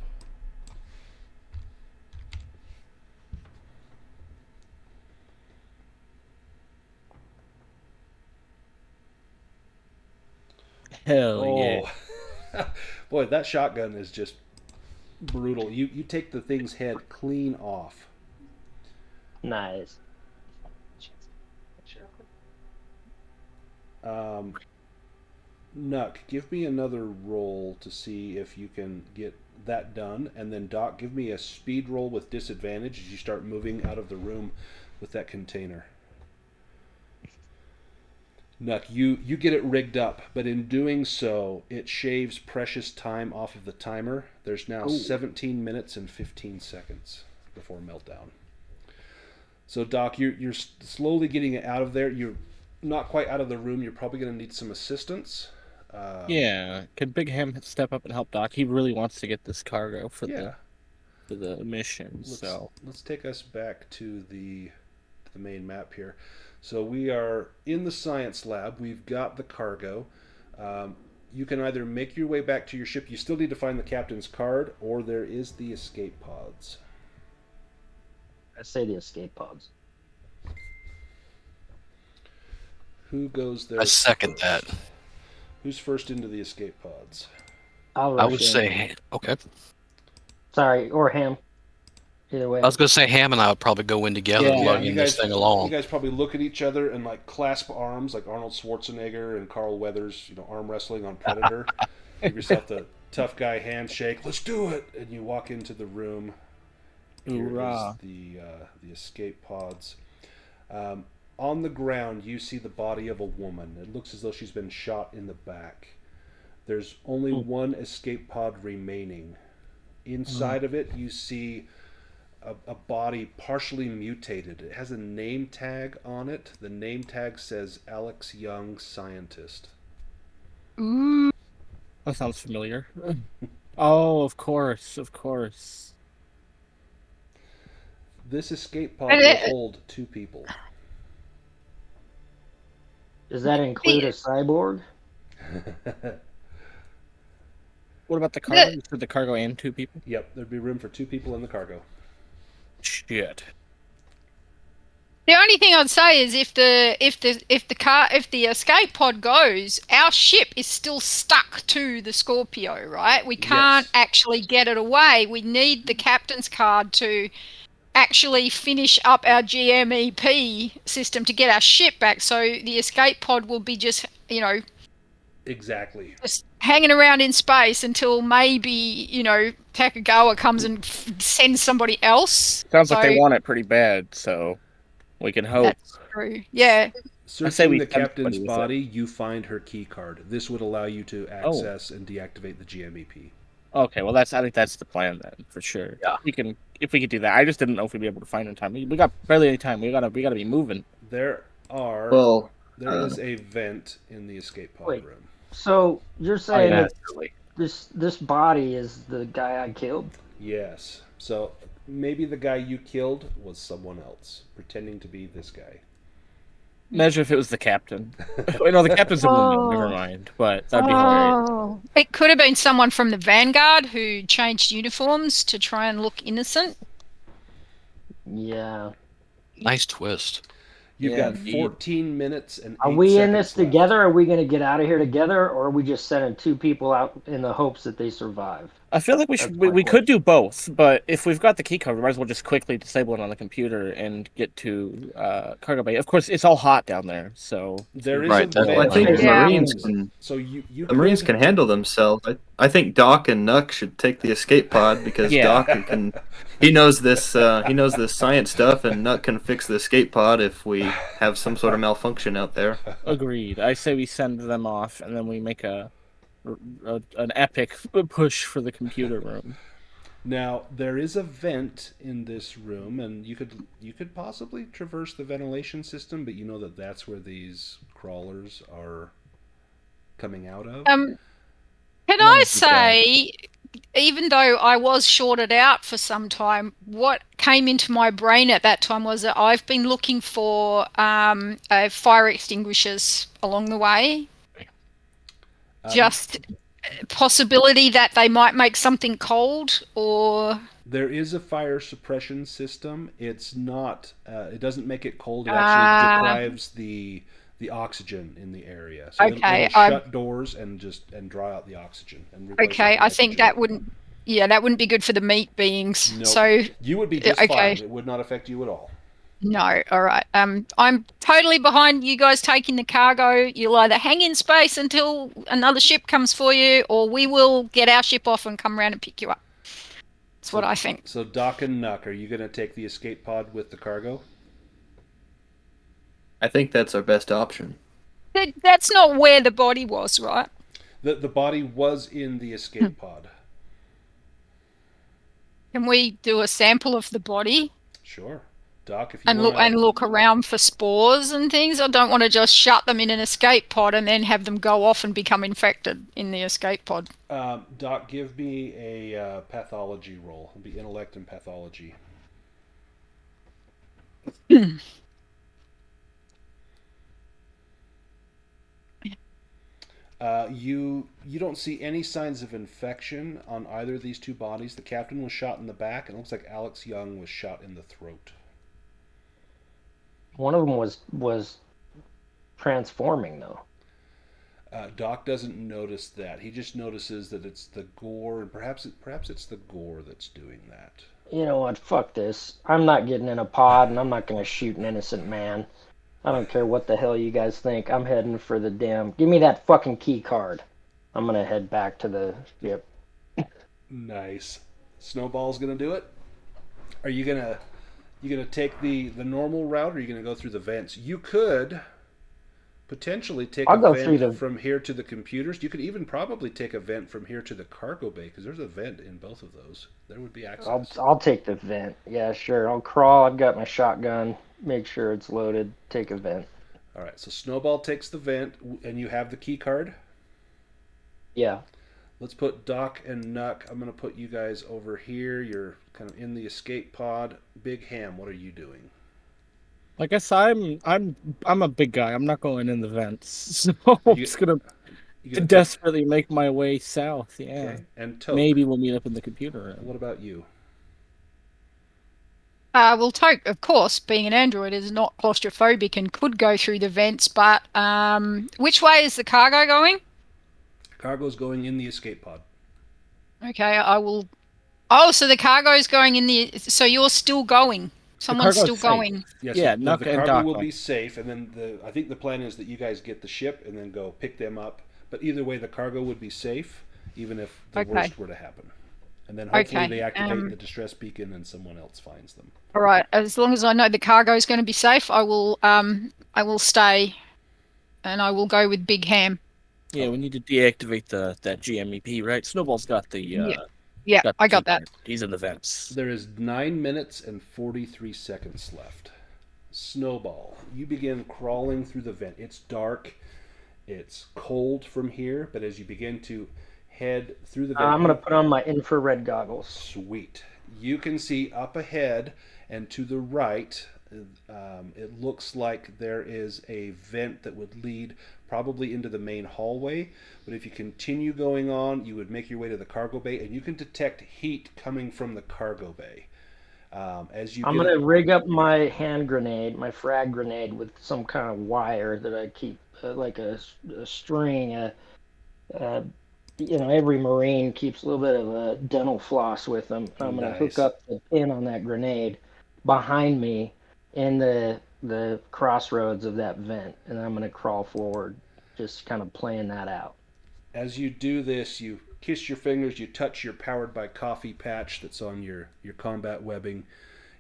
Hell yeah. Boy, that shotgun is just brutal. You take the thing's head clean off. Nice. Nuck, give me another roll to see if you can get that done, and then Doc, give me a speed roll with disadvantage as you start moving out of the room with that container. Nuck, you get it rigged up, but in doing so, it shaves precious time off of the timer. There's now 17 minutes and 15 seconds before meltdown. So Doc, you're slowly getting it out of there. You're not quite out of the room. You're probably going to need some assistance. Yeah, could Big Ham step up and help Doc? He really wants to get this cargo for the mission. Let's take us back to the main map here. So we are in the science lab. We've got the cargo. You can either make your way back to your ship. You still need to find the captain's card, or there is the escape pods. I say the escape pods. Who goes there? I second that. Who's first into the escape pods? I would say okay. Sorry, or Ham. Either way. I was going to say Ham and I would probably go in together lugging this thing along. You guys probably look at each other and like clasp arms like Arnold Schwarzenegger and Carl Weathers, arm wrestling on Predator. Give yourself the tough guy handshake. Let's do it! And you walk into the room. Hoorah. Here is the escape pods. On the ground, you see the body of a woman. It looks as though she's been shot in the back. There's only one escape pod remaining. Inside of it, you see a body partially mutated. It has a name tag on it. The name tag says Alex Young, Scientist. That sounds familiar. Oh, of course. This escape pod will hold 2 people. Does that include a cyborg? What about the cargo? You said the cargo and 2 people? Yep, there'd be room for 2 people in the cargo. Shit. The only thing I'd say is if the escape pod goes, our ship is still stuck to the Scorpio, right? We can't actually get it away. We need the captain's card to actually finish up our GMEP system to get our ship back. So the escape pod will be just, Exactly. just hanging around in space until maybe, Takagawa comes and sends somebody else. Sounds like they want it pretty bad, so we can hope. That's true. Yeah. Searching the captain's body, you find her key card. This would allow you to access and deactivate the GMEP. Okay, well I think that's the plan then, for sure. Yeah. If we could do that. I just didn't know if we'd be able to find it in time. We got barely any time. We gotta be moving. There is a vent in the escape pod room. So you're saying that this body is the guy I killed? Yes. So maybe the guy you killed was someone else, pretending to be this guy. Imagine if it was the captain. Wait, no, the captain's a woman. Never mind. But that'd be hilarious. It could have been someone from the Vanguard who changed uniforms to try and look innocent. Yeah. Nice twist. You've got 14 minutes and 8 Are we in this left. together? Are we going to get out of here together, or are we just sending 2 people out in the hopes that they survive? I feel like we could do both, but if we've got the key card, we might as well just quickly disable it on the computer and get to cargo bay. Of course, it's all hot down there, so there is I think the Marines can. So the Marines can handle themselves. I think Doc and Nuck should take the escape pod because Doc can. He knows this. He knows this science stuff, and Nuck can fix the escape pod if we have some sort of malfunction out there. Agreed. I say we send them off, and then we make an epic push for the computer room. Now there is a vent in this room, and you could possibly traverse the ventilation system, but you know that's where these crawlers are coming out of. Can I say, even though I was shorted out for some time, what came into my brain at that time was that I've been looking for fire extinguishers along the way. Just possibility that they might make something cold, or there is a fire suppression system. It's not. It doesn't make it cold. It actually deprives the oxygen in the area. So it'll shut doors and draw out the oxygen. I think that wouldn't. Yeah, that wouldn't be good for the meat beings. Nope. So you would be just fine. It would not affect you at all. No, all right. I'm totally behind you guys taking the cargo. You'll either hang in space until another ship comes for you, or we will get our ship off and come around and pick you up. That's what I think. So Doc and Nuck, are you going to take the escape pod with the cargo? I think that's our best option. That's not where the body was, right? The body was in the escape pod. Can we do a sample of the body? Sure. Doc, if you look around for spores and things. I don't want to just shut them in an escape pod and then have them go off and become infected in the escape pod. Doc, give me a pathology roll. It'll be intellect and pathology. You don't see any signs of infection on either of these 2 bodies. The captain was shot in the back, and it looks like Alex Young was shot in the throat. One of them was transforming, though. Doc doesn't notice that. He just notices that it's the gore, and perhaps it's the gore that's doing that. You know what? Fuck this. I'm not getting in a pod, and I'm not going to shoot an innocent man. I don't care what the hell you guys think. I'm heading for the damn... Give me that fucking key card. I'm going to head back to the... Yep. Nice. Snowball's going to do it? Are you going to take the normal route, or are you going to go through the vents? You could potentially take a vent from here to the computers. You could even probably take a vent from here to the cargo bay, because there's a vent in both of those. There would be access. I'll take the vent. Yeah, sure. I'll crawl. I've got my shotgun. Make sure it's loaded. Take a vent. All right, so Snowball takes the vent, and you have the key card? Yeah. Let's put Doc and Nuck. I'm going to put you guys over here. You're kind of in the escape pod. Big Ham, what are you doing? I guess I'm a big guy. I'm not going in the vents, so I'm just gonna desperately make my way south. Yeah. Okay. And Toke. Maybe we'll meet up in the computer room. What about you? Well, Toke, of course, being an android, is not claustrophobic and could go through the vents. But which way is the cargo going? Cargo's going in the escape pod. Okay, I will. Oh, so the cargo's going in the. So you're still going. Someone's still going. Yes, yeah, the cargo will be safe, and then I think the plan is that you guys get the ship and then go pick them up. But either way, the cargo would be safe, even if the worst were to happen. And then hopefully they activate the distress beacon and someone else finds them. All right. As long as I know the cargo is going to be safe, I will stay, and I will go with Big Ham. Yeah, we need to deactivate that GMEP, right? Snowball's got the. Yeah, I got that. He's in the vents. There is 9 minutes and 43 seconds left. Snowball, you begin crawling through the vent. It's dark. It's cold from here, but as you begin to head through the vent... I'm going to put on my infrared goggles. Sweet. You can see up ahead and to the right, it looks like there is a vent that would lead probably into the main hallway, but if you continue going on, you would make your way to the cargo bay, and you can detect heat coming from the cargo bay. I'm going to rig up my hand grenade, my frag grenade, with some kind of wire that I keep, like a string. Every Marine keeps a little bit of a dental floss with them. I'm going to hook up the pin on that grenade behind me in the crossroads of that vent, and I'm going to crawl forward, just kind of playing that out. As you do this, you kiss your fingers, you touch your powered by coffee patch that's on your combat webbing.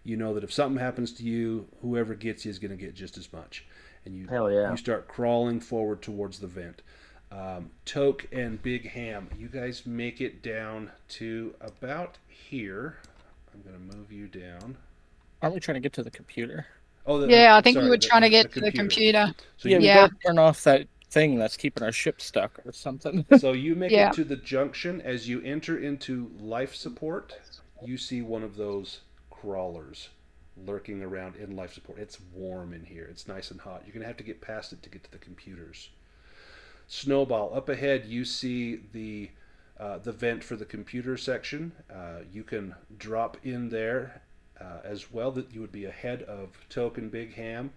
You know that if something happens to you, whoever gets you is going to get just as much. And you start crawling forward towards the vent. Toke and Big Ham, you guys make it down to about here. I'm going to move you down. Aren't we trying to get to the computer? Oh, I think we were trying to get to the computer. So we got to turn off that thing that's keeping our ship stuck or something. So you make it to the junction. As you enter into life support, you see one of those crawlers lurking around in life support. It's warm in here. It's nice and hot. You're going to have to get past it to get to the computers. Snowball, up ahead you see the vent for the computer section. You can drop in there as well. That you would be ahead of Toke and Big Ham.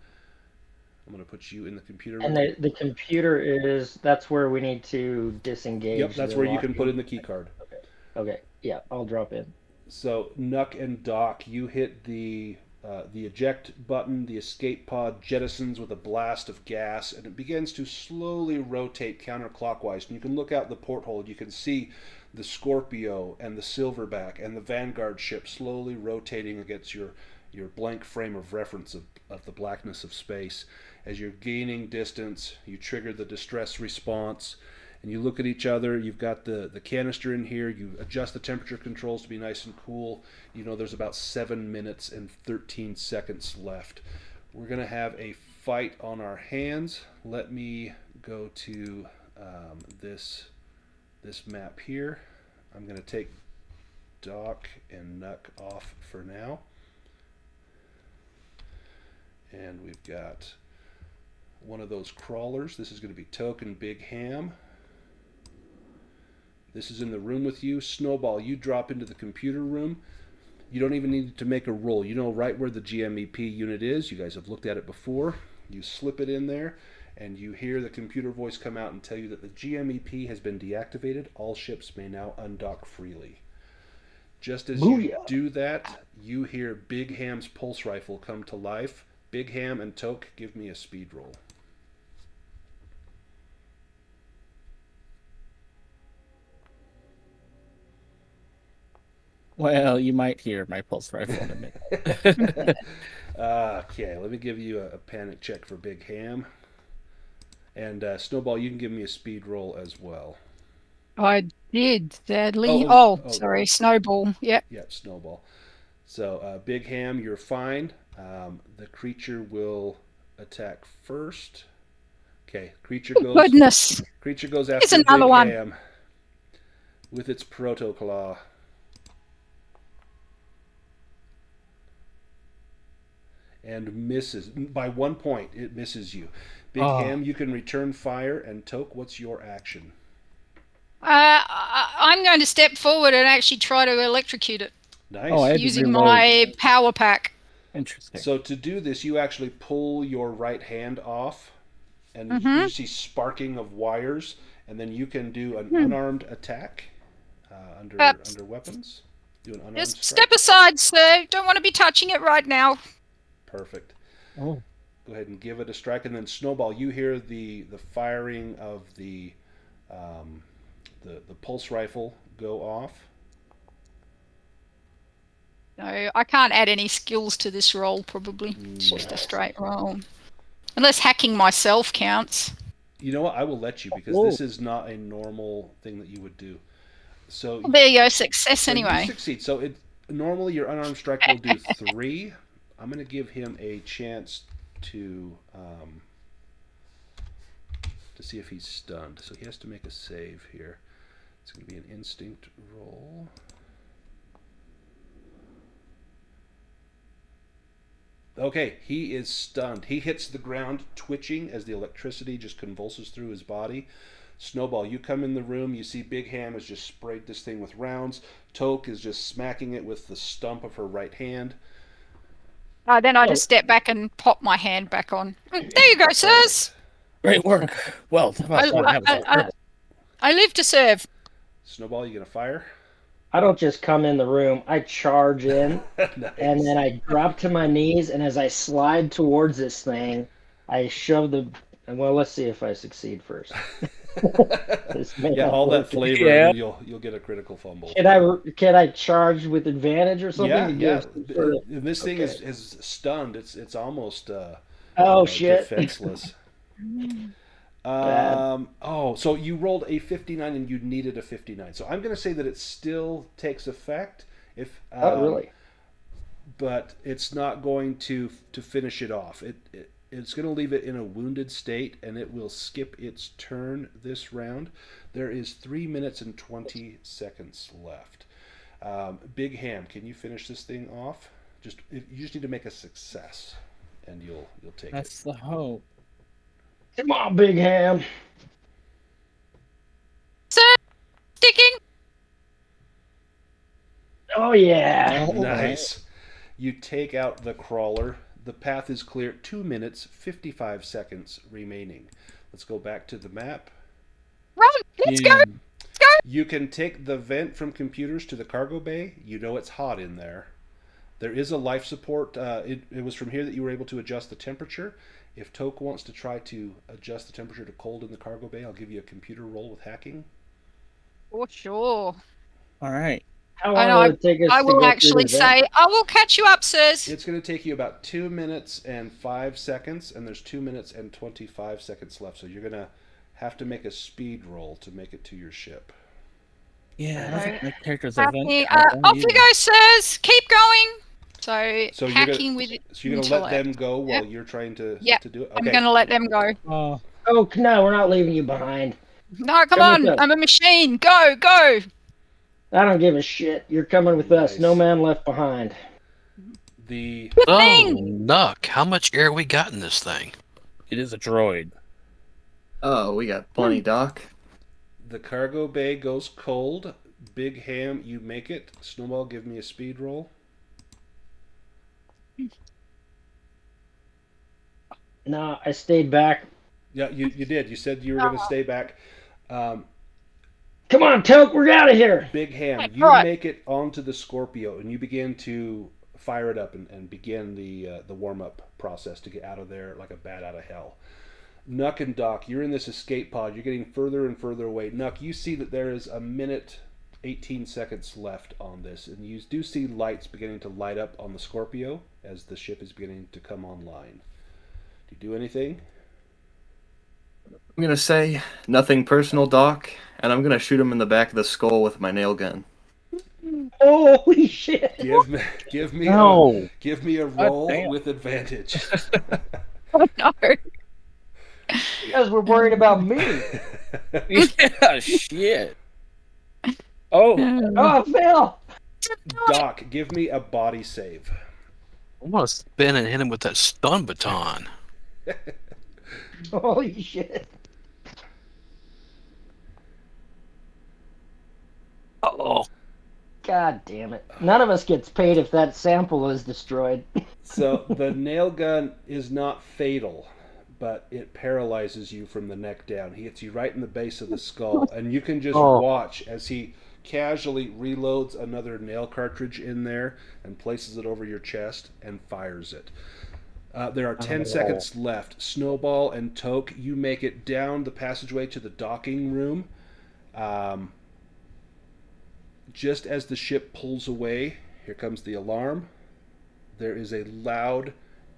I'm going to put you in the computer room. And the computer that's where we need to disengage. Yep, that's where you can put in the key card. Okay. Yeah, I'll drop in. So Nuck and Doc, you hit the eject button. The escape pod jettisons with a blast of gas, and it begins to slowly rotate counterclockwise. And you can look out the porthole. You can see the Scorpio and the Silverback and the Vanguard ship slowly rotating against your blank frame of reference of the blackness of space. As you're gaining distance, you trigger the distress response, and you look at each other. You've got the canister in here. You adjust the temperature controls to be nice and cool. You know there's about 7 minutes and 13 seconds left. We're going to have a fight on our hands. Let me go to this map here. I'm going to take Doc and Nuck off for now. And we've got one of those crawlers. This is going to be Toke and Big Ham. This is in the room with you. Snowball, you drop into the computer room. You don't even need to make a roll. You know right where the GMEP unit is. You guys have looked at it before. You slip it in there, and you hear the computer voice come out and tell you that the GMEP has been deactivated. All ships may now undock freely. Just as you do that, you hear Big Ham's pulse rifle come to life. Big Ham and Toke, give me a speed roll. Well, you might hear my pulse rifle in a minute. Okay, let me give you a panic check for Big Ham. And Snowball, you can give me a speed roll as well. I did, sadly. Sorry, Snowball. Yep. Yep, Snowball. So, Big Ham, you're fine. The creature will attack first. Okay, creature goes. Goodness. Creature goes after It's another Big one. Ham. with its protoclaw. And misses. By 1 point, it misses you. Big Ham, you can return fire. And Toke, what's your action? I'm going to step forward and actually try to electrocute it. Nice. Using my power pack. Interesting. So to do this, you actually pull your right hand off, and you see sparking of wires, and then you can do an unarmed attack under weapons. Do an unarmed Just strike. step aside, sir. Don't want to be touching it right now. Perfect. Oh. Go ahead and give it a strike, and then Snowball, you hear the firing of the pulse rifle go off. No, I can't add any skills to this roll, probably. It's just a straight roll. Unless hacking myself counts. You know what? I will let you, because this is not a normal thing that you would do. So Well, there you go. Success anyway. You succeed. So normally your unarmed strike will do 3. I'm going to give him a chance to see if he's stunned. So he has to make a save here. It's going to be an instinct roll. Okay, he is stunned. He hits the ground, twitching as the electricity just convulses through his body. Snowball, you come in the room. You see Big Ham has just sprayed this thing with rounds. Toke is just smacking it with the stump of her right hand. Then I just step back and pop my hand back on. There you go, sirs. Great work. Well, I live to serve. Snowball, you gonna fire? I don't just come in the room. I charge in, Nice. and then I drop to my knees, and as I slide towards this thing, I shove the... Well, let's see if I succeed first. Yeah, all that flavor, and you'll get a critical fumble. Can I charge with advantage or something? Yeah. And this thing is stunned. It's almost shit, defenseless. So you rolled a 59 and you needed a 59. So I'm going to say that it still takes effect. Really? But it's not going to finish it off. It's going to leave it in a wounded state, and it will skip its turn this round. There is 3 minutes and 20 seconds left. Big Ham, can you finish this thing off? You just need to make a success, and you'll take That's it. the hope. Come on, Big Ham. Sir, sticking. Oh, yeah. Nice. You take out the crawler. The path is clear. 2 minutes, 55 seconds remaining. Let's go back to the map. Run! Let's go! Let's go! You can take the vent from computers to the cargo bay. You know it's hot in there. There is a life support. It was from here that you were able to adjust the temperature. If Toke wants to try to adjust the temperature to cold in the cargo bay, I'll give you a computer roll with hacking. For sure. All right. How long will it take us I to will go actually through the vent? say, I will catch you up, sirs. It's going to take you about 2 minutes and 5 seconds, and there's 2 minutes and 25 seconds left. So you're going to have to make a speed roll to make it to your ship. Yeah, I think my character's Off event. you go, sirs. Keep going. So hacking with it. So you're going to let them go while you're trying to do it? Okay. I'm going to let them go. Oh, no, we're not leaving you behind. No, come on. I'm a machine. Go, go. I don't give a shit. You're coming with us. No man left behind. Nuck, how much air we got in this thing? It is a droid. Oh, we got plenty, Doc. The cargo bay goes cold. Big Ham, you make it. Snowball, give me a speed roll. No, I stayed back. Yeah, you did. You said you were going to stay back. Come on, Toke, we're out of here. Big Ham, you make it onto the Scorpio, and you begin to fire it up and begin the warm-up process to get out of there like a bat out of hell. Nuck and Doc, you're in this escape pod. You're getting further and further away. Nuck, you see that there is 1 minute, 18 seconds left on this, and you do see lights beginning to light up on the Scorpio as the ship is beginning to come online. Do you do anything? I'm going to say nothing personal, Doc, and I'm going to shoot him in the back of the skull with my nail gun. Holy shit. Give me a roll with advantage. Oh, no. You guys were worried about me. Yeah, shit. Oh, Phil! Doc, give me a body save. I want to spin and hit him with that stun baton. Holy shit. Uh-oh. God damn it. None of us gets paid if that sample is destroyed. So the nail gun is not fatal, but it paralyzes you from the neck down. He hits you right in the base of the skull, and you can just watch as he casually reloads another nail cartridge in there and places it over your chest and fires it. There are 10 seconds left. Snowball and Toke, you make it down the passageway to the docking room. Just as the ship pulls away, here comes the alarm. There is a loud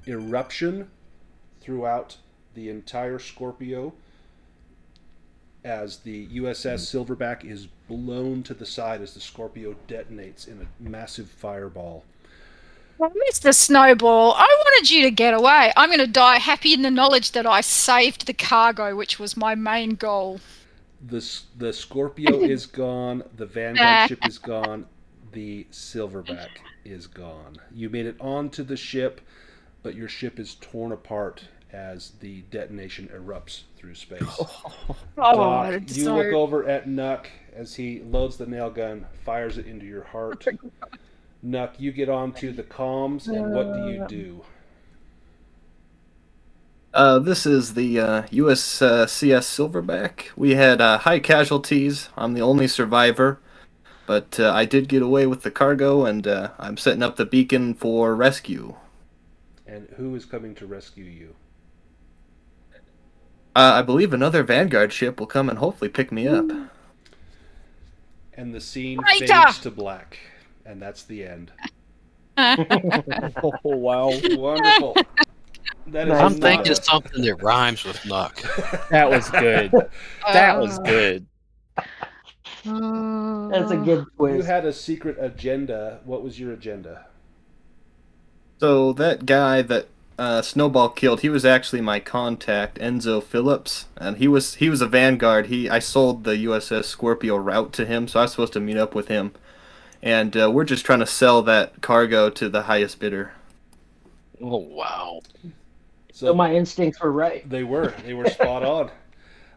eruption throughout the entire Scorpio as the USS Silverback is blown to the side as the Scorpio detonates in a massive fireball. Well, Mr. Snowball, I wanted you to get away. I'm going to die happy in the knowledge that I saved the cargo, which was my main goal. The Scorpio is gone. The Vanguard ship is gone. The Silverback is gone. You made it onto the ship, but your ship is torn apart as the detonation erupts through space. Doc, you look over at Nuck as he loads the nail gun, fires it into your heart. Nuck, you get onto the comms, and what do you do? This is the USS Silverback. We had high casualties. I'm the only survivor, but I did get away with the cargo, and I'm setting up the beacon for rescue. And who is coming to rescue you? I believe another Vanguard ship will come and hopefully pick me up. And the scene fades to black, and that's the end. Oh, wow. Wonderful. That is I'm thinking something that rhymes with Nuck. That was good. That was good. That's a good twist. You had a secret agenda. What was your agenda? So that guy that Snowball killed, he was actually my contact, Enzo Phillips, and he was a Vanguard. I sold the USS Scorpio route to him, so I was supposed to meet up with him, and we're just trying to sell that cargo to the highest bidder. Oh wow! So my instincts were right. They were spot on.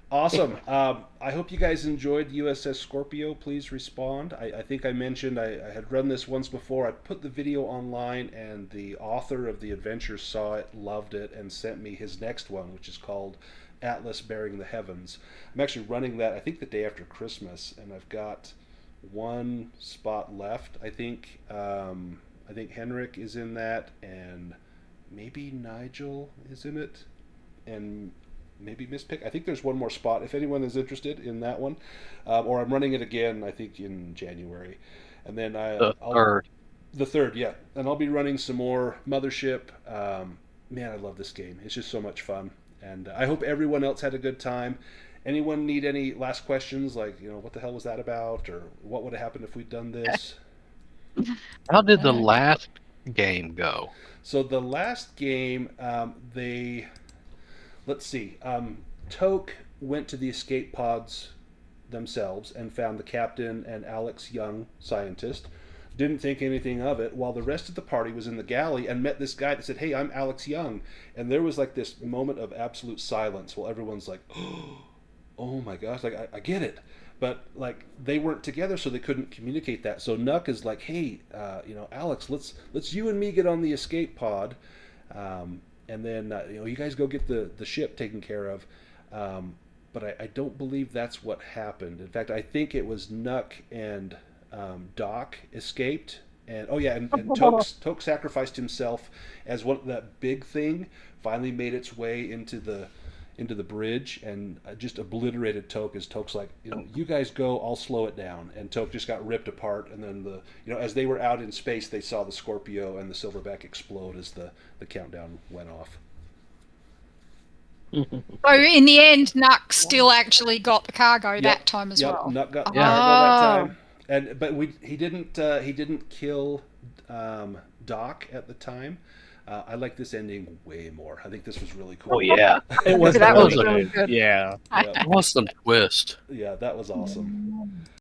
Awesome. I hope you guys enjoyed USS Scorpio. Please respond. I think I mentioned I had run this once before. I put the video online, and the author of the adventure saw it, loved it, and sent me his next one, which is called Atlas Bearing the Heavens. I'm actually running that, I think, the day after Christmas, and I've got one spot left. I think Henrik is in that, and maybe Nigel is in it, and maybe Miss Pick. I think there's one more spot if anyone is interested in that one. Or I'm running it again, I think, in January. And then The third, yeah. And I'll be running some more Mothership. Man, I love this game. It's just so much fun. And I hope everyone else had a good time. Anyone need any last questions? Like, what the hell was that about? Or what would have happened if we'd done this? How did the last game go? So the last game, let's see. Toke went to the escape pods themselves and found the captain and Alex Young, scientist. Didn't think anything of it, while the rest of the party was in the galley and met this guy that said, "Hey, I'm Alex Young." And there was like this moment of absolute silence while everyone's like, "Oh my gosh, like I get it." But like they weren't together, so they couldn't communicate that. So Nuck is like, "Hey, Alex, let's you and me get on the escape pod. And then you guys go get the ship taken care of." But I don't believe that's what happened. In fact, I think it was Nuck and Doc escaped, and Toke sacrificed himself as that big thing finally made its way into the bridge and just obliterated Toke. As Toke's like, you guys go, I'll slow it down. And Toke just got ripped apart. And then as they were out in space, they saw the Scorpio and the Silverback explode as the countdown went off. So in the end, Nuck still actually got the cargo that time as well. Nuck got the cargo that time, but he didn't kill Doc at the time. I like this ending way more. I think this was really cool. Oh yeah, it was. That was really good. Yeah, awesome twist. Yeah, that was awesome.